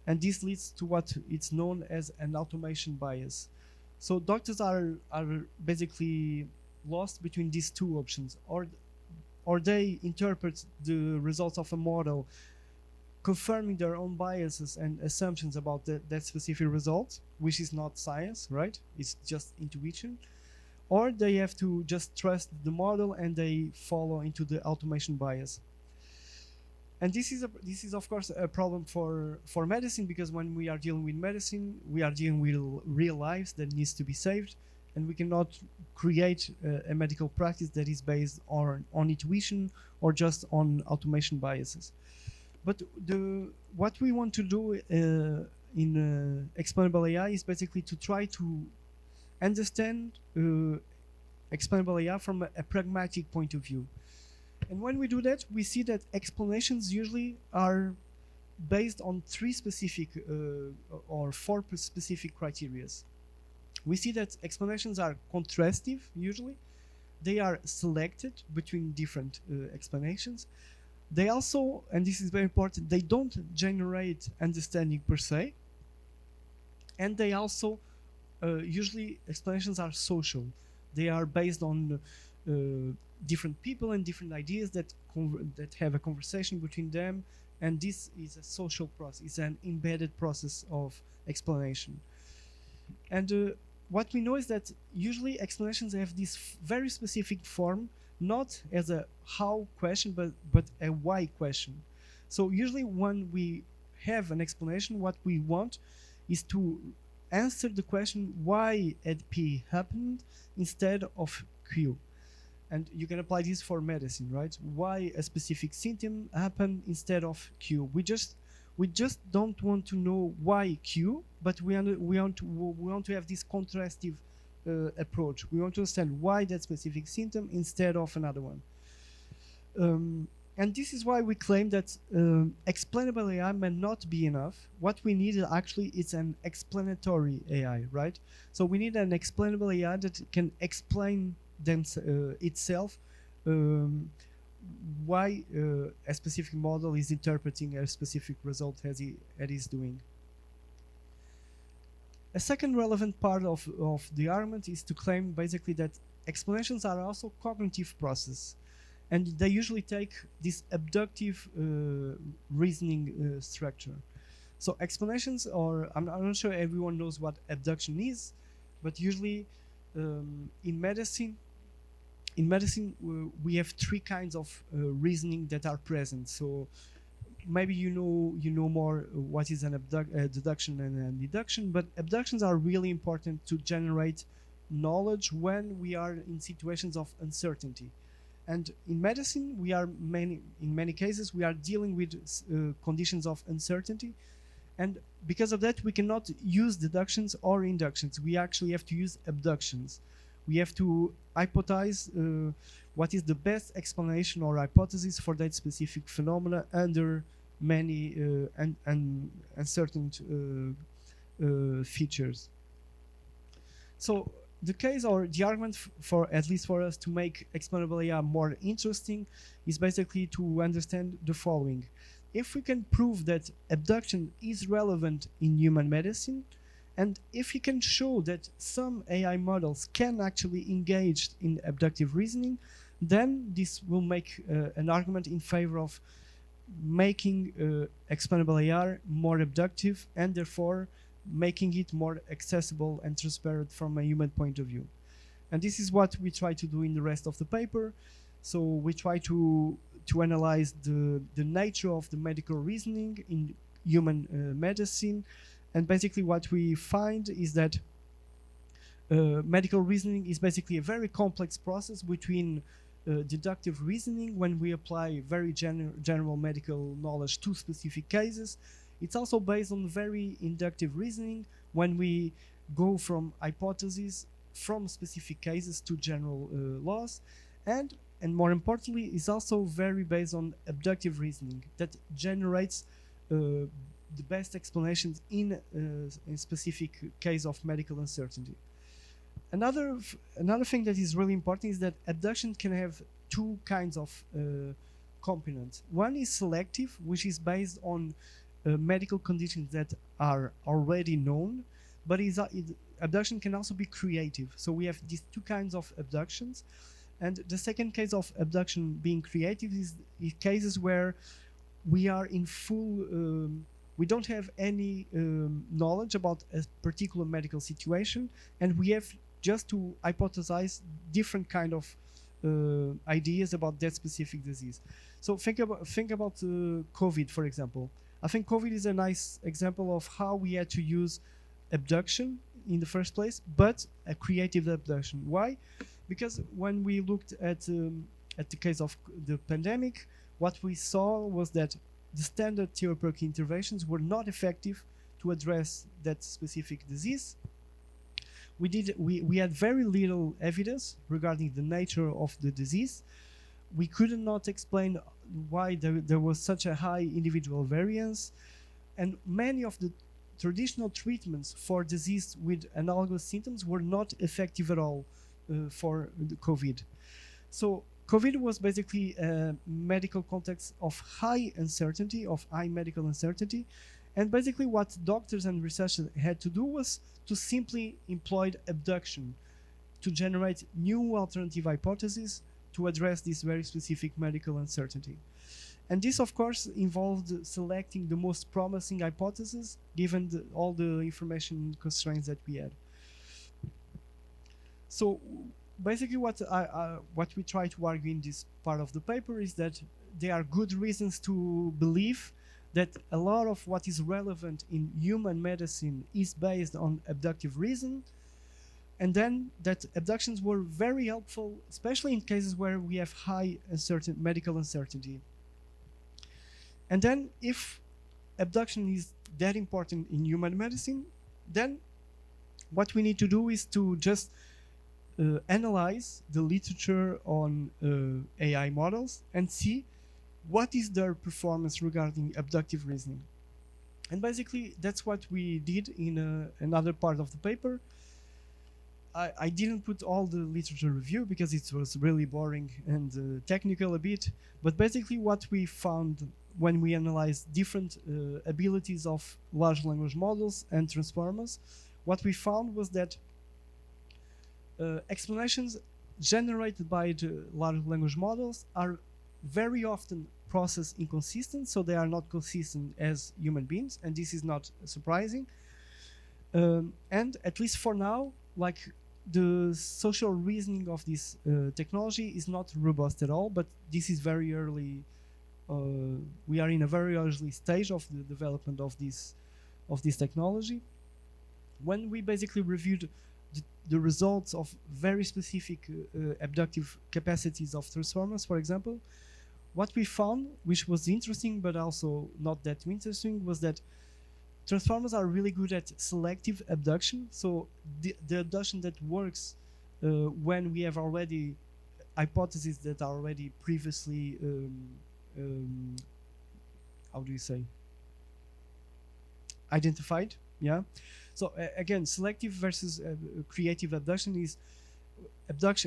Speaker 2: and this leads to what it's known as an automation bias. So doctors are basically lost between these two options, or they interpret the results of a model confirming their own biases and assumptions about that specific result, which is not science, right? It's just intuition. Or they have to just trust the model and they follow into the automation bias. And this is of course a problem for medicine, because when we are dealing with medicine, we are dealing with real lives that needs to be saved, and we cannot create a medical practice that is based on intuition or just on automation biases. But what we want to do in explainable AI is basically to try to understand explainable AI from a pragmatic point of view. And when we do that, we see that explanations usually are based on three specific or four specific criteria. We see that explanations are contrastive usually. They are selected between different explanations. They also, and this is very important, they don't generate understanding per se. And they also, usually explanations are social. They are based on different people and different ideas that have a conversation between them. And this is a social process. It's an embedded process of explanation. And what we know is that usually explanations have this very specific form, not as a how question, but a why question. So usually when we have an explanation, what we want is to answer the question why P happened instead of Q. And you can apply this for medicine, right? Why a specific symptom happened instead of Q. We just don't want to know why Q, but we want to have this contrastive approach. We want to understand why that specific symptom instead of another one. And this is why we claim that explainable AI may not be enough. What we need actually is an explanatory AI, right? So we need an explainable AI that can explain itself why a specific model is interpreting a specific result as it is doing. A second relevant part of the argument is to claim basically that explanations are also cognitive process, and they usually take this abductive reasoning structure. So explanations, or I'm not sure everyone knows what abduction is, but usually in medicine we have three kinds of reasoning that are present. So maybe you know more what is an deduction and a deduction, but abductions are really important to generate knowledge when we are in situations of uncertainty. And in medicine, in many cases we are dealing with conditions of uncertainty, and because of that we cannot use deductions or inductions. We actually have to use abductions. We have to hypothesize what is the best explanation or hypothesis for that specific phenomena under many uncertain features. So the case or the argument for, at least for us, to make explainable AI more interesting is basically to understand the following. If we can prove that abduction is relevant in human medicine, And if he can show that some AI models can actually engage in abductive reasoning, then this will make an argument in favor of making explainable AI more abductive and therefore making it more accessible and transparent from a human point of view. And this is what we try to do in the rest of the paper. So we try to analyze the nature of the medical reasoning in human medicine. And basically what we find is that medical reasoning is basically a very complex process between deductive reasoning when we apply very general medical knowledge to specific cases. It's also based on very inductive reasoning when we go from hypotheses from specific cases to general laws, and more importantly is also very based on abductive reasoning that generates the best explanations in a specific case of medical uncertainty. Another thing that is really important is that abduction can have two kinds of components. One is selective, which is based on medical conditions that are already known, but abduction can also be creative. So we have these two kinds of abductions. And the second case of abduction being creative is cases where we are in full, we don't have any knowledge about a particular medical situation, and we have just to hypothesize different kind of ideas about that specific disease. So think about COVID, for example. I think COVID is a nice example of how we had to use abduction in the first place, but a creative abduction. Why? Because when we looked at the case of the pandemic, what we saw was that the standard therapeutic interventions were not effective to address that specific disease. We had very little evidence regarding the nature of the disease. We could not explain why there was such a high individual variance, and many of the traditional treatments for disease with analogous symptoms were not effective at all for the COVID. So COVID was basically a medical context of high uncertainty, of high medical uncertainty. And basically what doctors and researchers had to do was to simply employ abduction to generate new alternative hypotheses to address this very specific medical uncertainty. And this, of course, involved selecting the most promising hypotheses given all the information constraints that we had. So basically what we try to argue in this part of the paper is that there are good reasons to believe that a lot of what is relevant in human medicine is based on abductive reason, and then that abductions were very helpful, especially in cases where we have high medical uncertainty. And then if abduction is that important in human medicine, then what we need to do is to just analyze the literature on AI models and see what is their performance regarding abductive reasoning. And basically that's what we did in another part of the paper. I didn't put all the literature review because it was really boring and technical a bit, but basically what we found when we analyzed different abilities of large language models and transformers, what we found was that explanations generated by the large language models are very often process inconsistent, so they are not consistent as human beings, and this is not surprising. And at least for now, like the social reasoning of this technology is not robust at all, but this is very early. We are in a very early stage of the development of this technology. When we basically reviewed the results of very specific abductive capacities of transformers, for example, what we found, which was interesting but also not that interesting, was that transformers are really good at selective abduction. So the abduction that works when we have already hypotheses that are already previously how do you say, identified. Yeah. So again, selective versus creative abduction is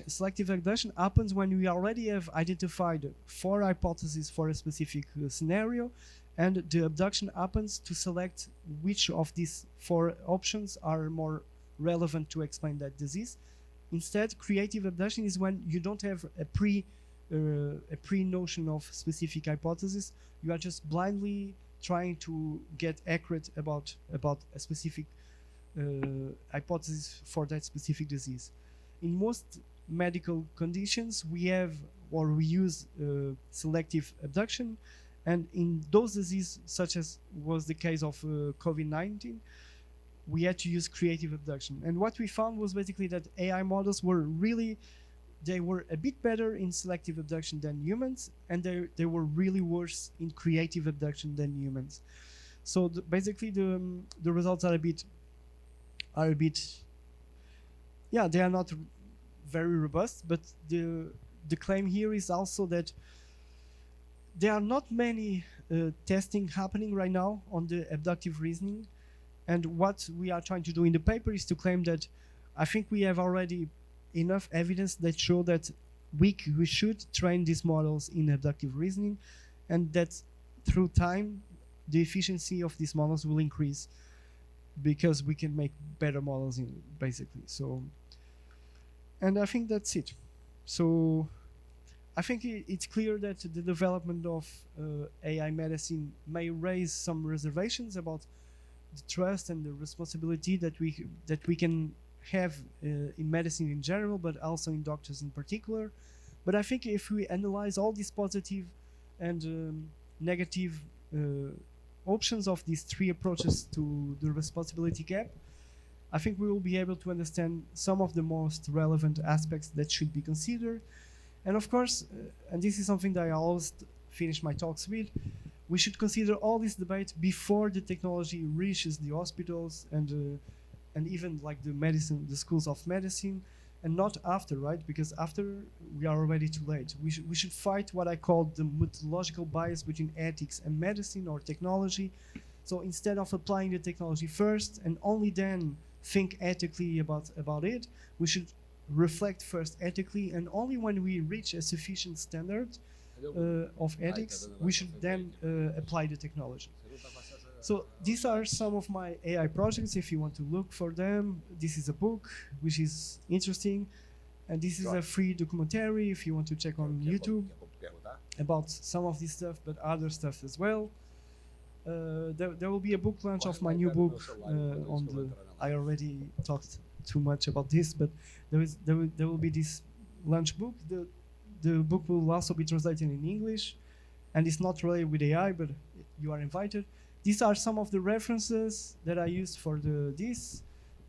Speaker 2: selective abduction happens when we already have identified 4 hypotheses for a specific scenario, and the abduction happens to select which of these four options are more relevant to explain that disease. Instead, creative abduction is when you don't have a pre notion of specific hypothesis. You are just blindly trying to get accurate about a specific hypothesis for that specific disease. In most medical conditions, we have or we use selective abduction, and in those diseases, such as was the case of COVID-19, we had to use creative abduction. And what we found was basically that AI models were they were a bit better in selective abduction than humans, and they were really worse in creative abduction than humans. So basically, the results are a bit, yeah, they are not very robust. But the claim here is also that there are not many testing happening right now on the abductive reasoning, and what we are trying to do in the paper is to claim that I think we have already enough evidence that show that we should train these models in abductive reasoning, and that through time the efficiency of these models will increase because we can make better models basically. So, and I think that's it. So I think it's clear that the development of AI medicine may raise some reservations about the trust and the responsibility that we can have in medicine in general, but also in doctors in particular. But I think if we analyze all these positive and negative options of these three approaches to the responsibility gap, I think we will be able to understand some of the most relevant aspects that should be considered. And of course, and this is something that I always finish my talks with, we should consider all this debate before the technology reaches the hospitals and even like the schools of medicine, and not after, right? Because after, we are already too late. We should fight what I call the methodological bias between ethics and medicine or technology. So instead of applying the technology first and only then think ethically about it, we should reflect first ethically, and only when we reach a sufficient standard of ethics, we should then apply the technology. So these are some of my AI projects. If you want to look for them, this is a book which is interesting, and this is a free documentary if you want to check on YouTube about some of this stuff, but other stuff as well. There will be a book launch of my new book on the. I already talked too much about this, but there will be this launch book. The book will also be translated in English, and it's not related with AI, but you are invited. These are some of the references that I used for this,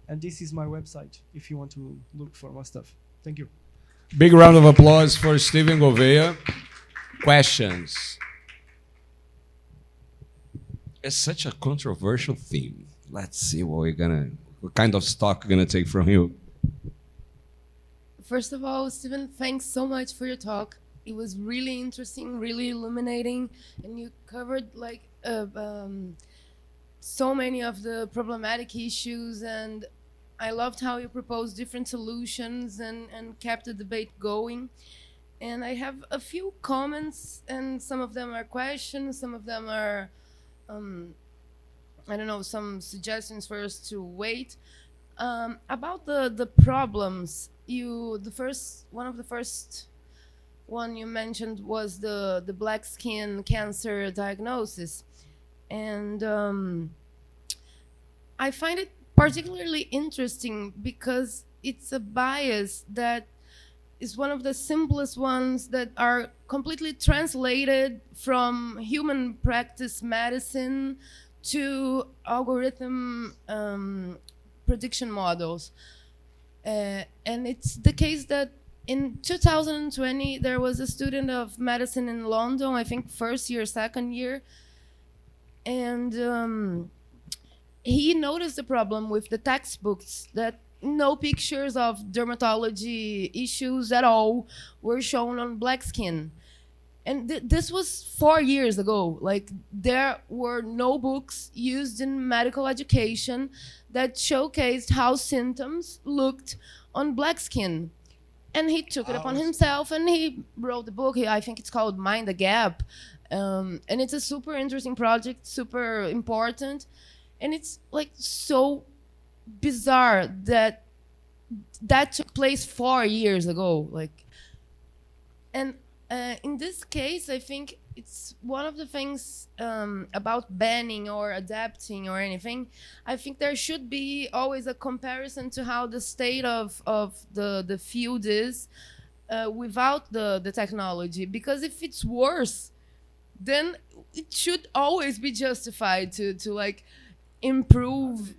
Speaker 2: and this is my website if you want to look for more stuff. Thank you.
Speaker 1: Big round of applause for Steven Gouveia. Questions? It's such a controversial theme. Let's see what kind of stock we're gonna take from you.
Speaker 3: First of all, Steven, thanks so much for your talk. It was really interesting, really illuminating, and you covered like so many of the problematic issues, and I loved how you proposed different solutions and kept the debate going. And I have a few comments, and some of them are questions, some of them are, I don't know, some suggestions for us to wait. About the problems, one of the first one you mentioned was the black skin cancer diagnosis. And I find it particularly interesting because it's a bias that is one of the simplest ones that are completely translated from human practice medicine to algorithm prediction models. And it's the case that in 2020, there was a student of medicine in London, I think first year, second year, and he noticed the problem with the textbooks, that no pictures of dermatology issues at all were shown on black skin. And this was 4 years ago. Like, there were no books used in medical education that showcased how symptoms looked on black skin. and he took it upon himself, and he wrote the book. I think it's called Mind the Gap, and it's a super interesting project, super important, and it's like so bizarre that that took place 4 years ago. Like, and in this case, I think it's one of the things about banning or adapting or anything. I think there should be always a comparison to how the state of the field is without the technology. Because if it's worse, then it should always be justified to like improve,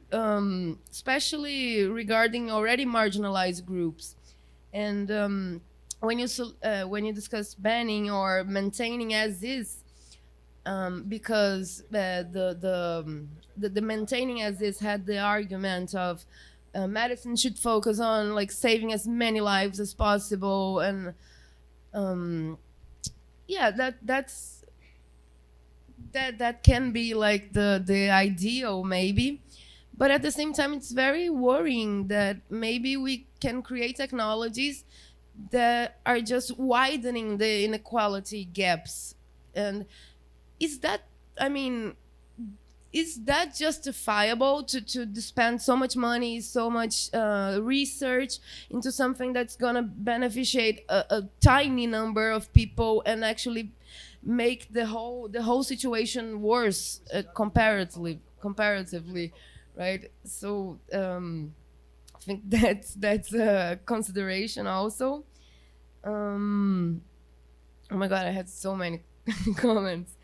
Speaker 3: especially regarding already marginalized groups. And when you discuss banning or maintaining as is, because the maintaining as is had the argument of medicine should focus on like saving as many lives as possible, and yeah, that can be like the ideal maybe, but at the same time it's very worrying that maybe we can create technologies that are just widening the inequality gaps. And is that, I mean, is that justifiable to spend so much money, so much research into something that's gonna beneficiate a tiny number of people and actually make the whole situation worse comparatively, right? So I think that's a consideration also. Oh my God, I had so many comments.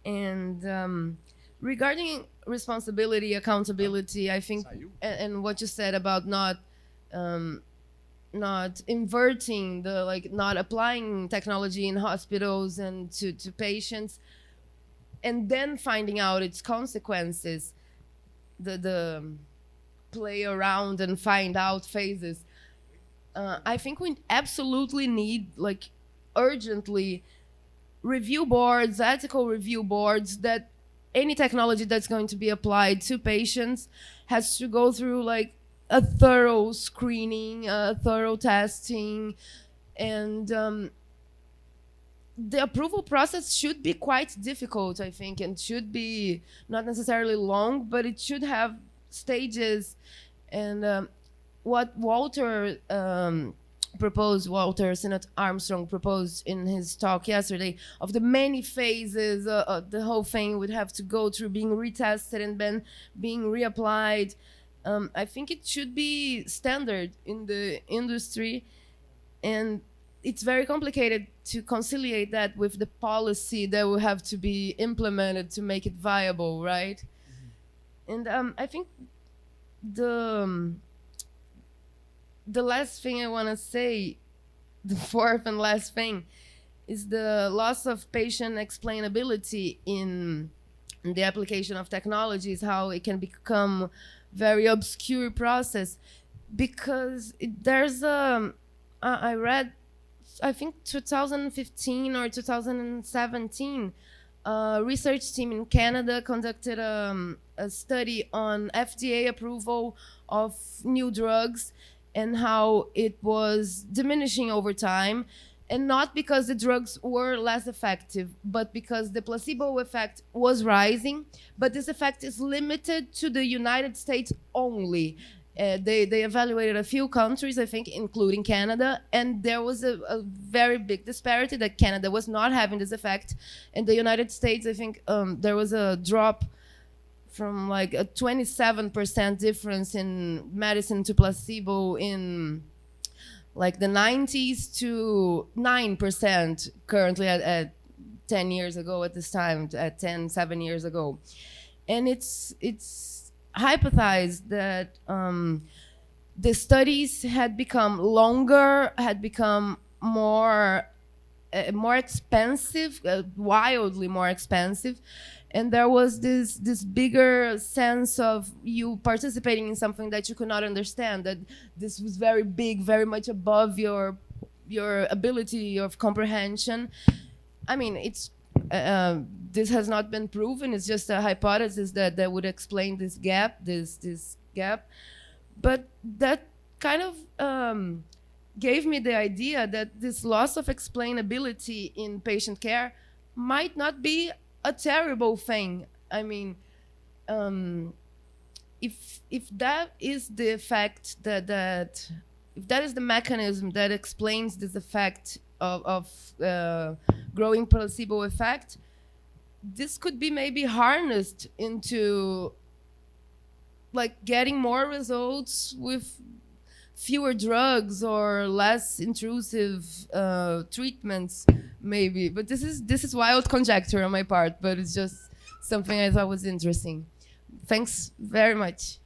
Speaker 3: And regarding responsibility, accountability, I think, and what you said about not inverting not applying technology in hospitals and to patients, and then finding out its consequences, the play around and find out phases. I think we absolutely need, like, urgently review boards, ethical review boards, that any technology that's going to be applied to patients has to go through like a thorough screening, a thorough testing, and the approval process should be quite difficult, I think, and should be not necessarily long, but it should have stages. And what Walter Senate Armstrong proposed in his talk yesterday, of the many phases, the whole thing would have to go through being retested and then being reapplied. I think it should be standard in the industry, and it's very complicated to conciliate that with the policy that will have to be implemented to make it viable, right? Mm-hmm. And I think the last thing I want to say, the fourth and last thing, is the loss of patient explainability in the application of technologies, how it can become very obscure process. Because there's I read, I think 2015 or 2017, a research team in Canada conducted a study on FDA approval of new drugs and how it was diminishing over time, and not because the drugs were less effective, but because the placebo effect was rising. But this effect is limited to the United States only. They evaluated a few countries, I think, including Canada, and there was a very big disparity that Canada was not having this effect. In the United States, I think there was a drop from like a 27% difference in medicine to placebo in like the 90s to 9% currently at 10 years ago at this time, at 7 years ago. And it's hypothesized that the studies had become longer, had become more expensive, wildly more expensive. And there was this bigger sense of you participating in something that you could not understand, that this was very big, very much above your ability of comprehension. I mean, it's this has not been proven. It's just a hypothesis that would explain this gap, this gap. But that kind of gave me the idea that this loss of explainability in patient care might not be a terrible thing. I mean, if that is the effect that if that is the mechanism that explains this effect of growing placebo effect, this could be maybe harnessed into like getting more results with fewer drugs or less intrusive treatments, maybe. But this is wild conjecture on my part, but it's just something I thought was interesting. Thanks very much.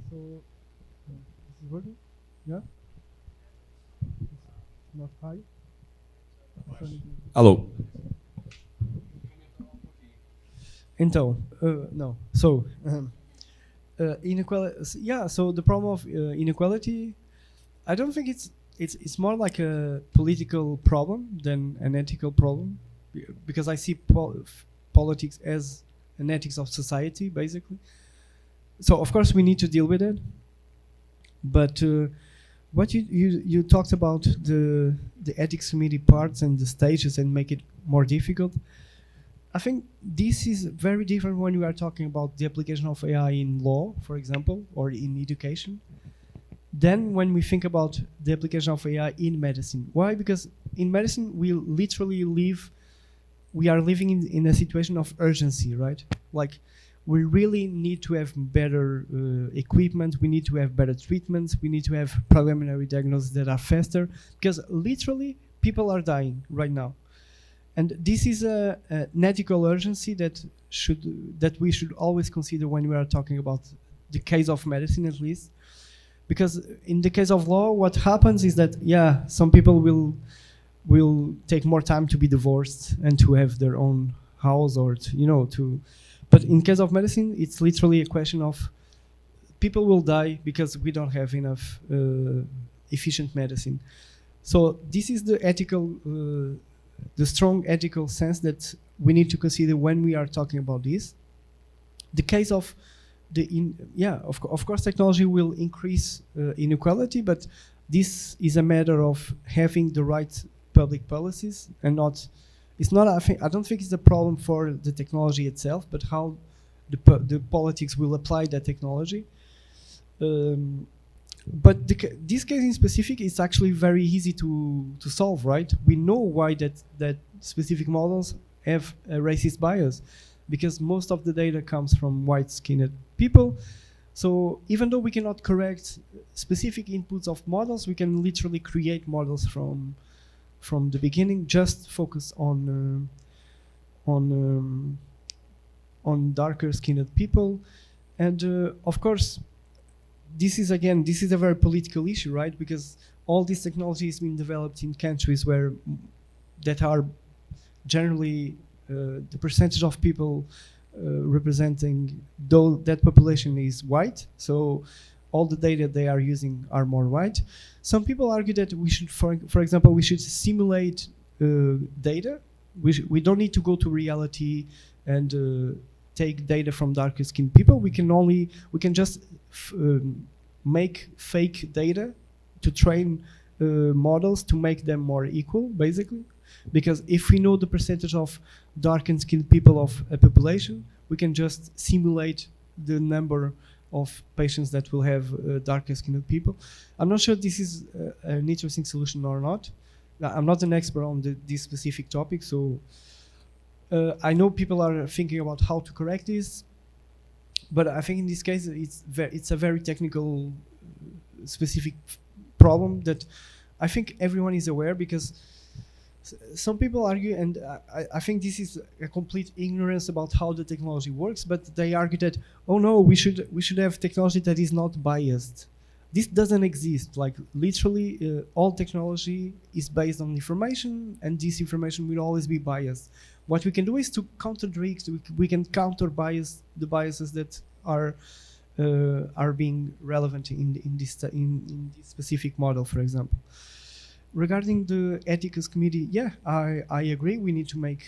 Speaker 2: So, this is working? Yeah? Not high?
Speaker 1: Alô.
Speaker 2: Então, no. So, inequality. Yeah. So the problem of inequality, I don't think it's more like a political problem than an ethical problem, because I see politics as an ethics of society, basically. So of course we need to deal with it, but what you talked about the ethics committee parts and the stages and make it more difficult. I think this is very different when we are talking about the application of AI in law, for example, or in education, than when we think about the application of AI in medicine. Why? Because in medicine we literally we are living in a situation of urgency, right? Like, we really need to have better equipment, we need to have better treatments, we need to have preliminary diagnoses that are faster, because literally people are dying right now. And this is an ethical urgency that we should always consider when we are talking about the case of medicine, at least. Because in the case of law, what happens is that, yeah, some people will take more time to be divorced and to have their own house, or but in case of medicine, it's literally a question of people will die because we don't have enough efficient medicine. So this is the the strong ethical sense that we need to consider when we are talking about this. The case of of course technology will increase inequality, but this is a matter of having the right public policies, and not. It's not. I don't think it's a problem for the technology itself, but how the politics will apply that technology. But this case in specific is actually very easy to solve, right? We know why that specific models have a racist bias, because most of the data comes from white-skinned people. So even though we cannot correct specific inputs of models, we can literally create models from the beginning. Just focus on darker-skinned people, and of course. This is a very political issue, right? Because all this technology is being developed in countries that are generally the percentage of people representing that population is white. So all the data they are using are more white. Some people argue that we should, for example, we should simulate data. We don't need to go to reality and take data from darker skinned people. We can just make fake data to train models to make them more equal, basically. Because if we know the percentage of dark skinned people of a population, we can just simulate the number of patients that will have darker skinned people. I'm not sure this is an interesting solution or not. I'm not an expert on this specific topic, so I know people are thinking about how to correct this, but I think in this case it's a very technical, specific problem that I think everyone is aware, because some people argue, and I think this is a complete ignorance about how the technology works, but they argue that, oh no, we should have technology that is not biased. This doesn't exist. Like, literally, all technology is based on information, and this information will always be biased. What we can do is to contradict. We can counter the biases that are being relevant in this specific model, for example. Regarding the ethics committee, yeah, I agree. We need to make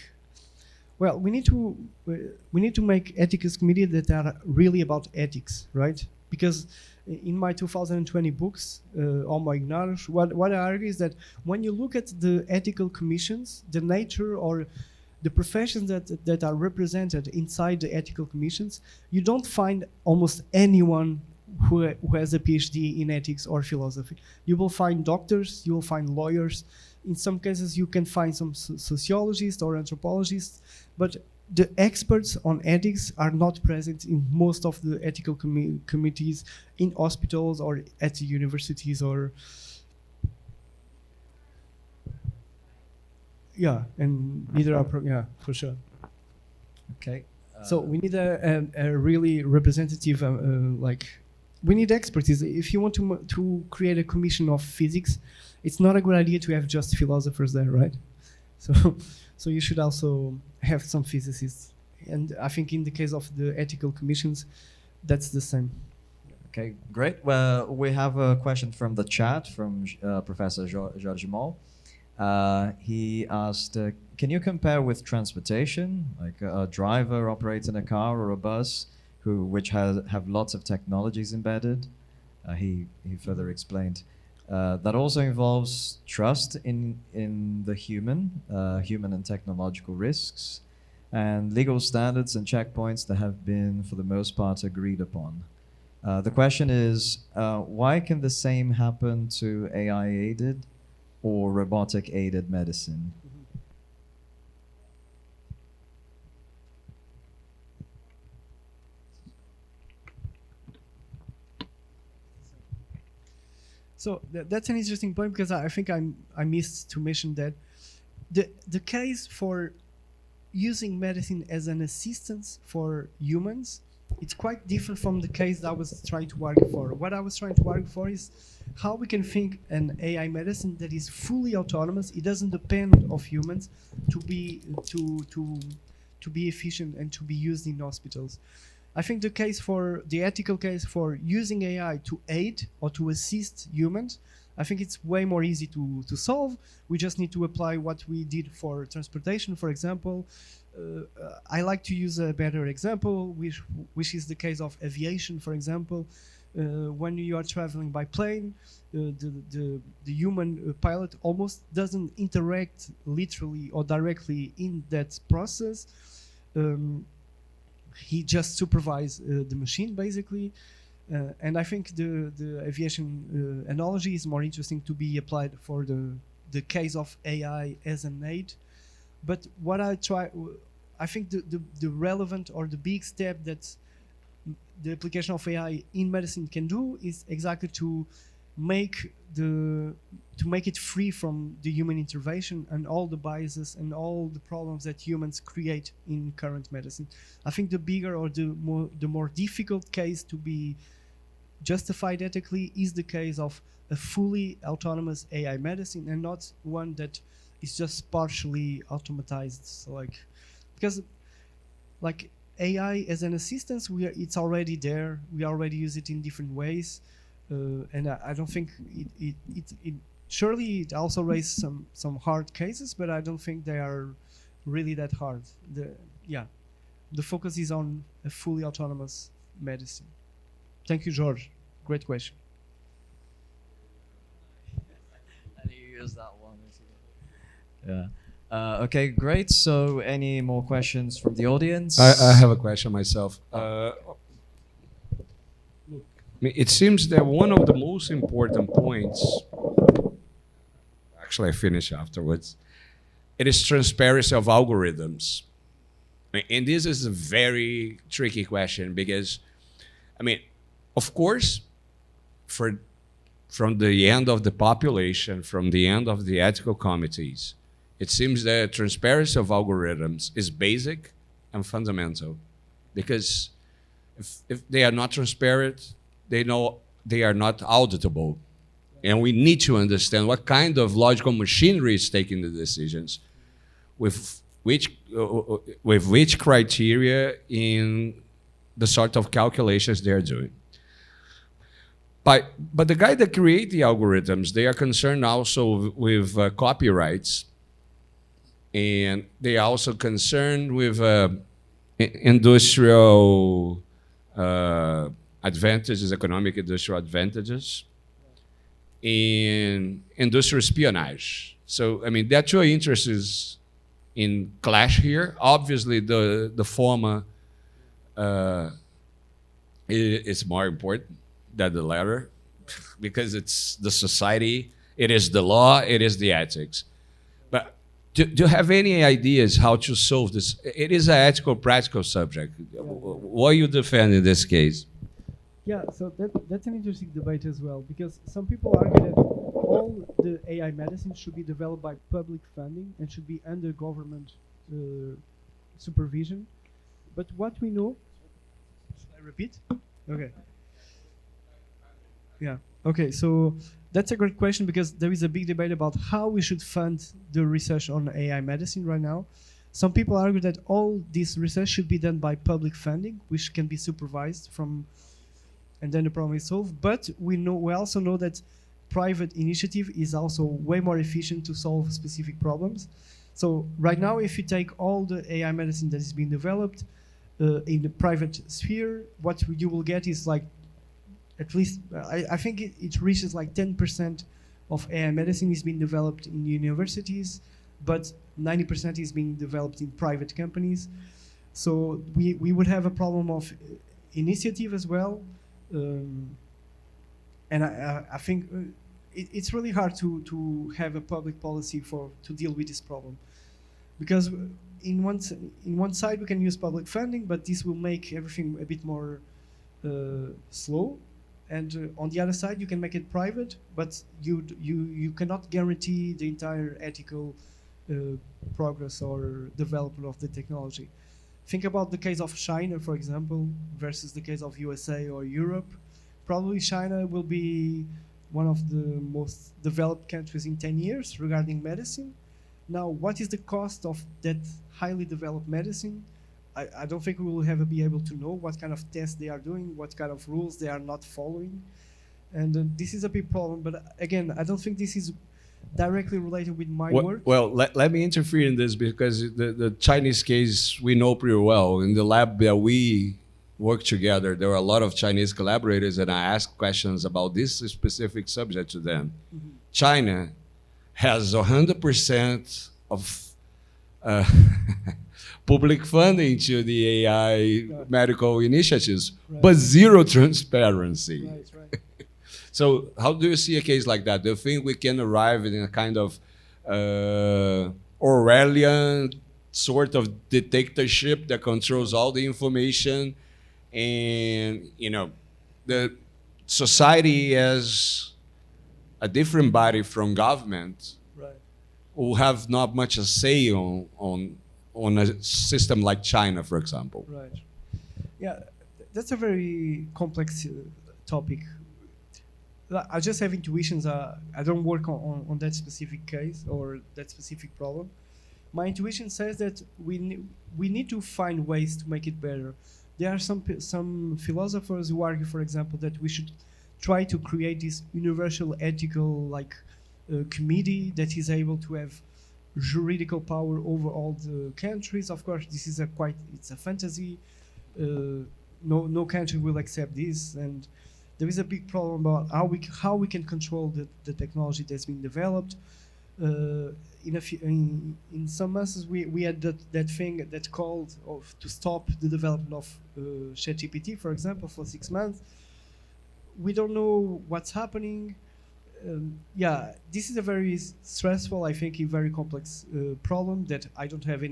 Speaker 2: make ethics committee that are really about ethics, right? Because in my 2020 books, Homo Ignatus, what I argue is that when you look at the ethical commissions, the nature or the professions that are represented inside the ethical commissions, you don't find almost anyone who has a PhD in ethics or philosophy. You will find doctors, you will find lawyers. In some cases, you can find some sociologists or anthropologists, but the experts on ethics are not present in most of the ethical committees in hospitals or at the universities or and neither are for sure.
Speaker 4: Okay.
Speaker 2: So we need a really representative we need expertise. If you want to create a commission of physics, it's not a good idea to have just philosophers there, right? So you should also have some physicists. And I think in the case of the ethical commissions, that's the same.
Speaker 4: Okay, great. Well, we have a question from the chat from Professor Jorge Moll. He asked, can you compare with transportation, like a driver operating a car or a bus, which have lots of technologies embedded? He further explained that also involves trust in the human and technological risks, and legal standards and checkpoints that have been, for the most part, agreed upon. The question is, why can the same happen to AI-aided or robotic-aided medicine?
Speaker 2: So that's an interesting point, because I think I missed to mention that the case for using medicine as an assistance for humans, it's quite different from the case that I was trying to argue for. What I was trying to argue for is how we can think an AI medicine that is fully autonomous. It doesn't depend of humans to be efficient and to be used in hospitals. I think the ethical case for using AI to aid or to assist humans, I think it's way more easy to solve. We just need to apply what we did for transportation, for example. I like to use a better example, which is the case of aviation, for example. When you are traveling by plane, the human pilot almost doesn't interact literally or directly in that process. He just supervises the machine, basically. And I think the aviation analogy is more interesting to be applied for the case of AI as an aid. But what I think the relevant or the big step that the application of AI in medicine can do is exactly to make it free from the human intervention and all the biases and all the problems that humans create in current medicine. I think the bigger or the more difficult case to be justified ethically is the case of a fully autonomous AI medicine, and not one that is just partially automatized. So because AI as an assistance, it's already there. We already use it in different ways. And I don't think it surely it also raised some hard cases, but I don't think they are really that hard. The focus is on a fully autonomous medicine. Thank you, George. Great question.
Speaker 4: And you use that one. Yeah. Okay, great. So, any more questions from the audience?
Speaker 1: I have a question myself. It seems that one of the most important points, actually I finish afterwards, it is transparency of algorithms. And this is a very tricky question because, of course, from the end of the population, from the end of the ethical committees, it seems that transparency of algorithms is basic and fundamental. Because if they are not transparent, they know they are not auditable. And we need to understand what kind of logical machinery is taking the decisions, with which criteria in the sort of calculations they are doing. But the guy that create the algorithms, they are concerned also with copyrights, and they are also concerned with industrial advantages, economic industrial advantages, in industrial espionage. So, I mean, there are two interests in clash here. Obviously, the former is more important than the latter because it's the society, it is the law, it is the ethics. But do you have any ideas how to solve this? It is an ethical, practical subject. What you defend in this case?
Speaker 2: Yeah, so that's an interesting debate as well, because some people argue that all the AI medicine should be developed by public funding and should be under government supervision. But what we know, should I repeat? Okay. Yeah, okay, so that's a great question because there is a big debate about how we should fund the research on AI medicine right now. Some people argue that all this research should be done by public funding, which can be supervised from, and then the problem is solved. But we also know that private initiative is also way more efficient to solve specific problems. So right now, if you take all the AI medicine that is being developed in the private sphere, what you will get is like, at least, I think it reaches like 10% of AI medicine is being developed in universities, but 90% is being developed in private companies. So we would have a problem of initiative as well. And I think it's really hard to have a public policy to deal with this problem, because in one side we can use public funding, but this will make everything a bit more slow, and on the other side you can make it private, but you cannot guarantee the entire ethical progress or development of the technology. Think about the case of China, for example, versus the case of USA or Europe. Probably China will be one of the most developed countries in 10 years regarding medicine. Now, what is the cost of that highly developed medicine? I don't think we will ever be able to know what kind of tests they are doing, what kind of rules they are not following. And this is a big problem. But again, I don't think this is directly related with my work.
Speaker 1: Well, let me interfere in this because the Chinese case we know pretty well. In the lab that we work together, there were a lot of Chinese collaborators, and I asked questions about this specific subject to them. Mm-hmm. China has 100% of public funding to the AI medical initiatives, but zero transparency.
Speaker 2: Right.
Speaker 1: So how do you see a case like that? Do you think we can arrive in a kind of Orwellian sort of dictatorship that controls all the information, and the society as a different body from government will have not much a say on a system like China, for example?
Speaker 2: Right. Yeah, that's a very complex topic. I just have intuitions. I don't work on that specific case or that specific problem. My intuition says that we need to find ways to make it better. There are some philosophers who argue, for example, that we should try to create this universal ethical committee that is able to have juridical power over all the countries. Of course, this is it's a fantasy. No country will accept this, and there is a big problem about how we can control the technology that's been developed. In some months we had that thing that called to stop the development of ChatGPT, for example, for 6 months. We don't know what's happening. This is a very stressful, I think, a very complex problem that I don't have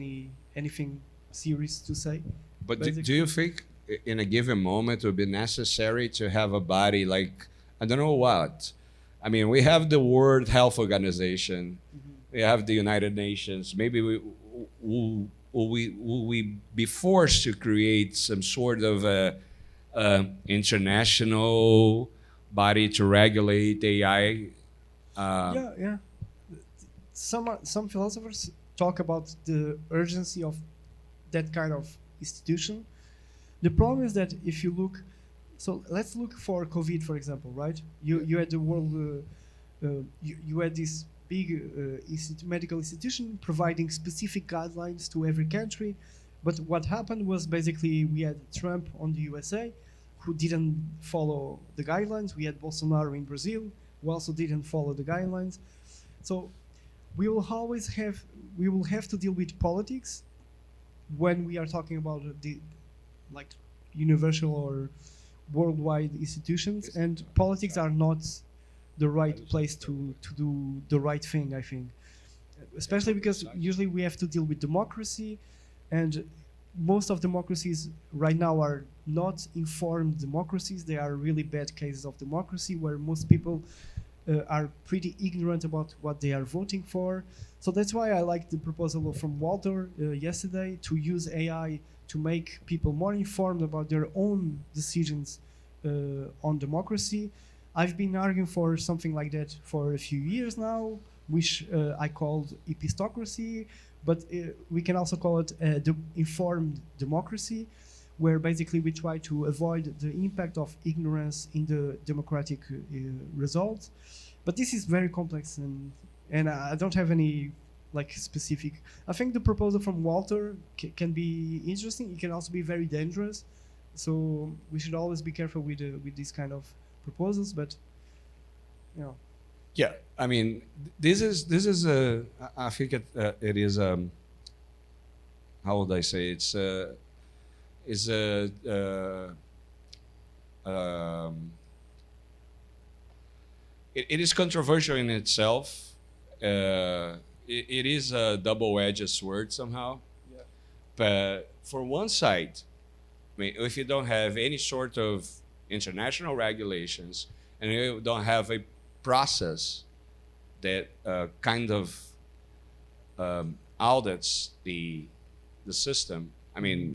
Speaker 2: anything serious to say.
Speaker 1: But do you think in a given moment it would be necessary to have a body like, I don't know what? I mean, we have the World Health Organization, we have the United Nations. Maybe will we be forced to create some sort of international body to regulate AI?
Speaker 2: Some philosophers talk about the urgency of that kind of institution. The problem is that if you look, so let's look for COVID, for example, right? You had the world, you had this big medical institution providing specific guidelines to every country. But what happened was basically we had Trump on the USA, who didn't follow the guidelines. We had Bolsonaro in Brazil, who also didn't follow the guidelines. So we will have to deal with politics when we are talking about the like universal or worldwide institutions, and politics are not the right place to do the right thing, I think. Especially because usually we have to deal with democracy, and most of democracies right now are not informed democracies. They are really bad cases of democracy where most people are pretty ignorant about what they are voting for. So that's why I like the proposal from Walter yesterday to use AI to make people more informed about their own decisions on democracy. I've been arguing for something like that for a few years now, which I called epistocracy, but we can also call it informed democracy, where basically we try to avoid the impact of ignorance in the democratic results. But this is very complex, and I don't have any like specific. I think the proposal from Walter can be interesting. It can also be very dangerous. So we should always be careful with these kind of proposals. But you know.
Speaker 1: Yeah, I mean, this is a. I think it is how would I say? It's a it is controversial in itself. It is a double-edged sword somehow.
Speaker 2: Yeah.
Speaker 1: But for one side, I mean, if you don't have any sort of international regulations and you don't have a process that kind of audits the system, I mean,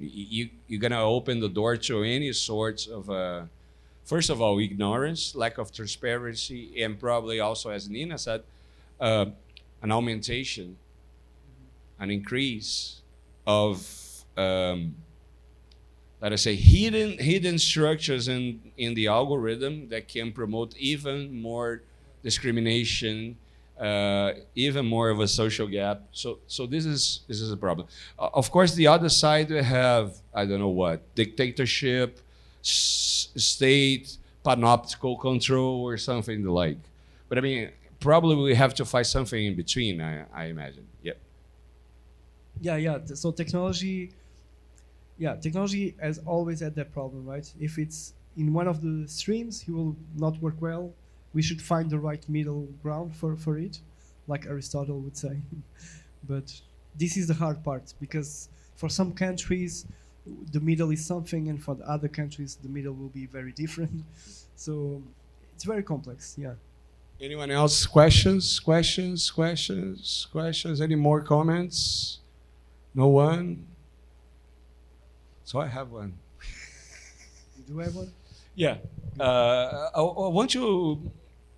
Speaker 1: you're gonna open the door to any sorts of first of all, ignorance, lack of transparency, and probably also, as Nina said, an augmentation, an increase of, let us say, hidden structures in the algorithm that can promote even more discrimination, even more of a social gap. So this is a problem. Of course, the other side we have, I don't know what, dictatorship, state, panoptical control, or something like. But I mean, probably we have to find something in between, I imagine. Yeah.
Speaker 2: Yeah. So technology has always had that problem, right? If it's in one of the streams, it will not work well. We should find the right middle ground for it, like Aristotle would say. But this is the hard part, because for some countries, the middle is something, and for the other countries, the middle will be very different. So it's very complex, yeah.
Speaker 1: Anyone else? Questions? Any more comments? No one? So I have one.
Speaker 2: You do have one?
Speaker 1: Yeah. I want you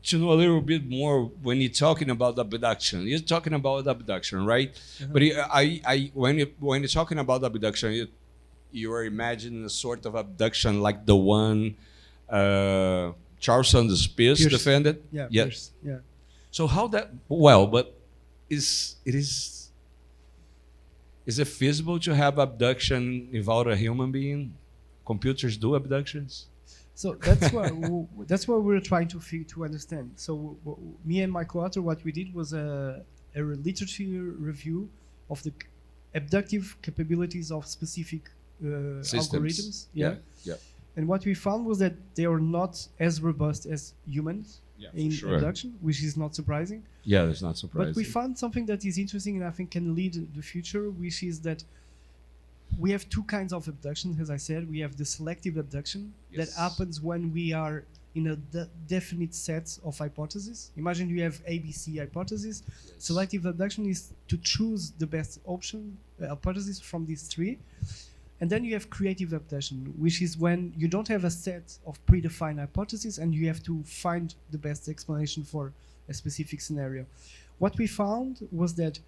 Speaker 1: to know a little bit more when you're talking about abduction. You're talking about abduction, right?
Speaker 2: Uh-huh.
Speaker 1: But when you're talking about abduction, you are imagining a sort of abduction like the one Charles Sanders Peirce defended.
Speaker 2: Yeah.
Speaker 1: Yeah.
Speaker 2: Pierce, yeah.
Speaker 1: So how that? Well, but is it feasible to have abduction without a human being? Computers do abductions.
Speaker 2: So that's what we're trying to understand. So me and my co-author, what we did was a literature review of the abductive capabilities of specific algorithms.
Speaker 1: Yeah.
Speaker 2: And what we found was that they are not as robust as humans in abduction, which is not surprising.
Speaker 1: Yeah, that's not surprising.
Speaker 2: But we found something that is interesting and I think can lead the future, which is that we have two kinds of abduction. As I said, we have the selective abduction that happens when we are in a definite set of hypotheses. Imagine you have ABC hypothesis.
Speaker 1: Yes.
Speaker 2: Selective abduction is to choose the best option hypothesis from these three. And then you have creative abduction, which is when you don't have a set of predefined hypotheses and you have to find the best explanation for a specific scenario. What we found was that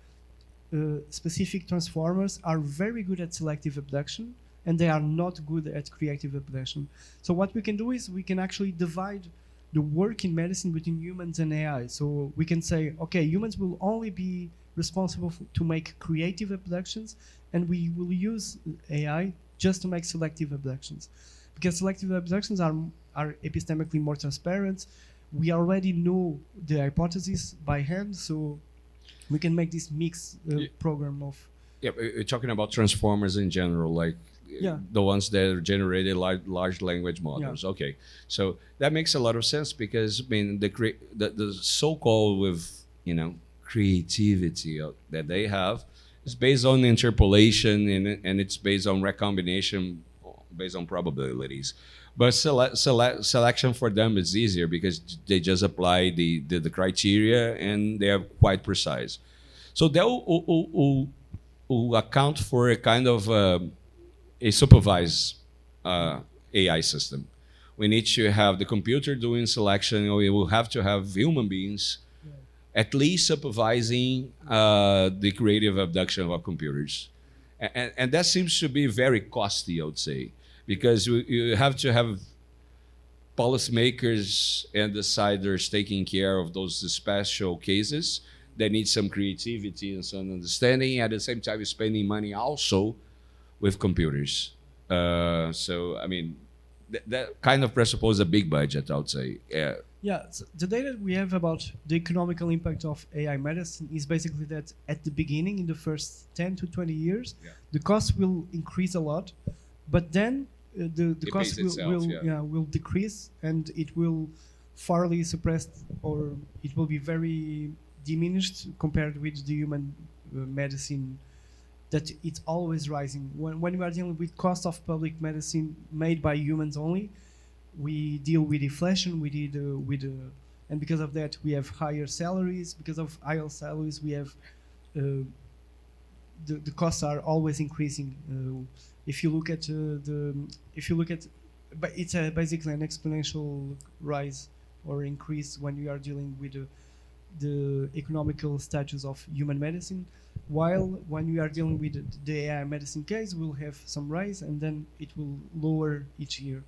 Speaker 2: specific transformers are very good at selective abduction and they are not good at creative abduction. So what we can do is we can actually divide the work in medicine between humans and AI. So we can say, okay, humans will only be responsible to make creative abductions and we will use AI just to make selective abductions. because selective abductions are epistemically more transparent. We already know the hypothesis by hand, so we can make this mix program of.
Speaker 1: Yeah, we're talking about transformers in general, like
Speaker 2: Yeah.
Speaker 1: the ones that are generated large language models.
Speaker 2: Yeah.
Speaker 1: Okay, so that makes a lot of sense because I mean the so-called with creativity that they have is based on interpolation and it's based on recombination based on probabilities. But selection for them is easier because they just apply the criteria and they are quite precise. So that will account for a kind of a supervised AI system. We need to have the computer doing selection, or we will have to have human beings at least supervising the creative abduction of our computers. And that seems to be very costly, I would say, because you have to have policymakers and deciders taking care of those special cases that need some creativity and some understanding. At the same time, you're spending money also with computers. So, I mean, that kind of presupposes a big budget, I would say. Yeah.
Speaker 2: Yeah, so the data we have about the economical impact of AI medicine is basically that at the beginning, in the first 10 to 20 years, the cost will increase a lot, but then the cost will decrease and it will fairly suppressed, or it will be very diminished compared with the human medicine, that it's always rising. When we are dealing with cost of public medicine made by humans only, we deal with inflation, and because of that we have higher salaries. Because of higher salaries, we have the costs are always increasing. If you look at but it's basically an exponential rise or increase when we are dealing with the economical status of human medicine. While when we are dealing with the AI medicine case, we'll have some rise and then it will lower each year.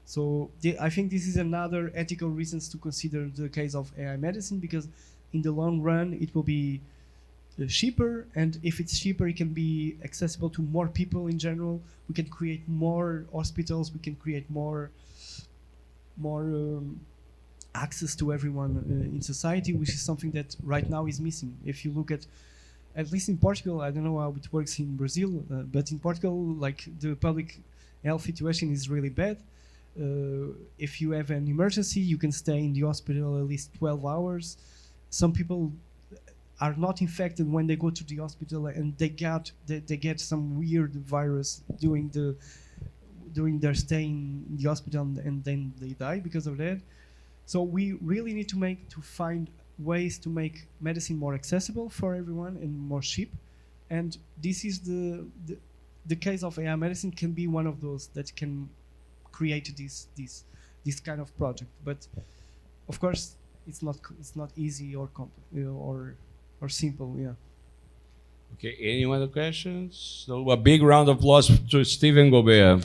Speaker 2: So I think this is another ethical reasons to consider the case of AI medicine, because in the long run it will be cheaper, and if it's cheaper it can be accessible to more people in general. We can create more hospitals, we can create more access to everyone in society, which is something that right now is missing. If you look at least in Portugal, I don't know how it works in Brazil, but in Portugal, like, the public health situation is really bad. If you have an emergency, you can stay in the hospital at least 12 hours. Some people are not infected when they go to the hospital, and they get some weird virus during their stay in the hospital, and then they die because of that. So we really need to find ways to make medicine more accessible for everyone and more cheap. And this is the case of AI medicine can be one of those that can create this kind of project. But of course it's not easy or or simple. Yeah.
Speaker 1: Okay, any other questions? So a big round of applause to Steven Gouveia.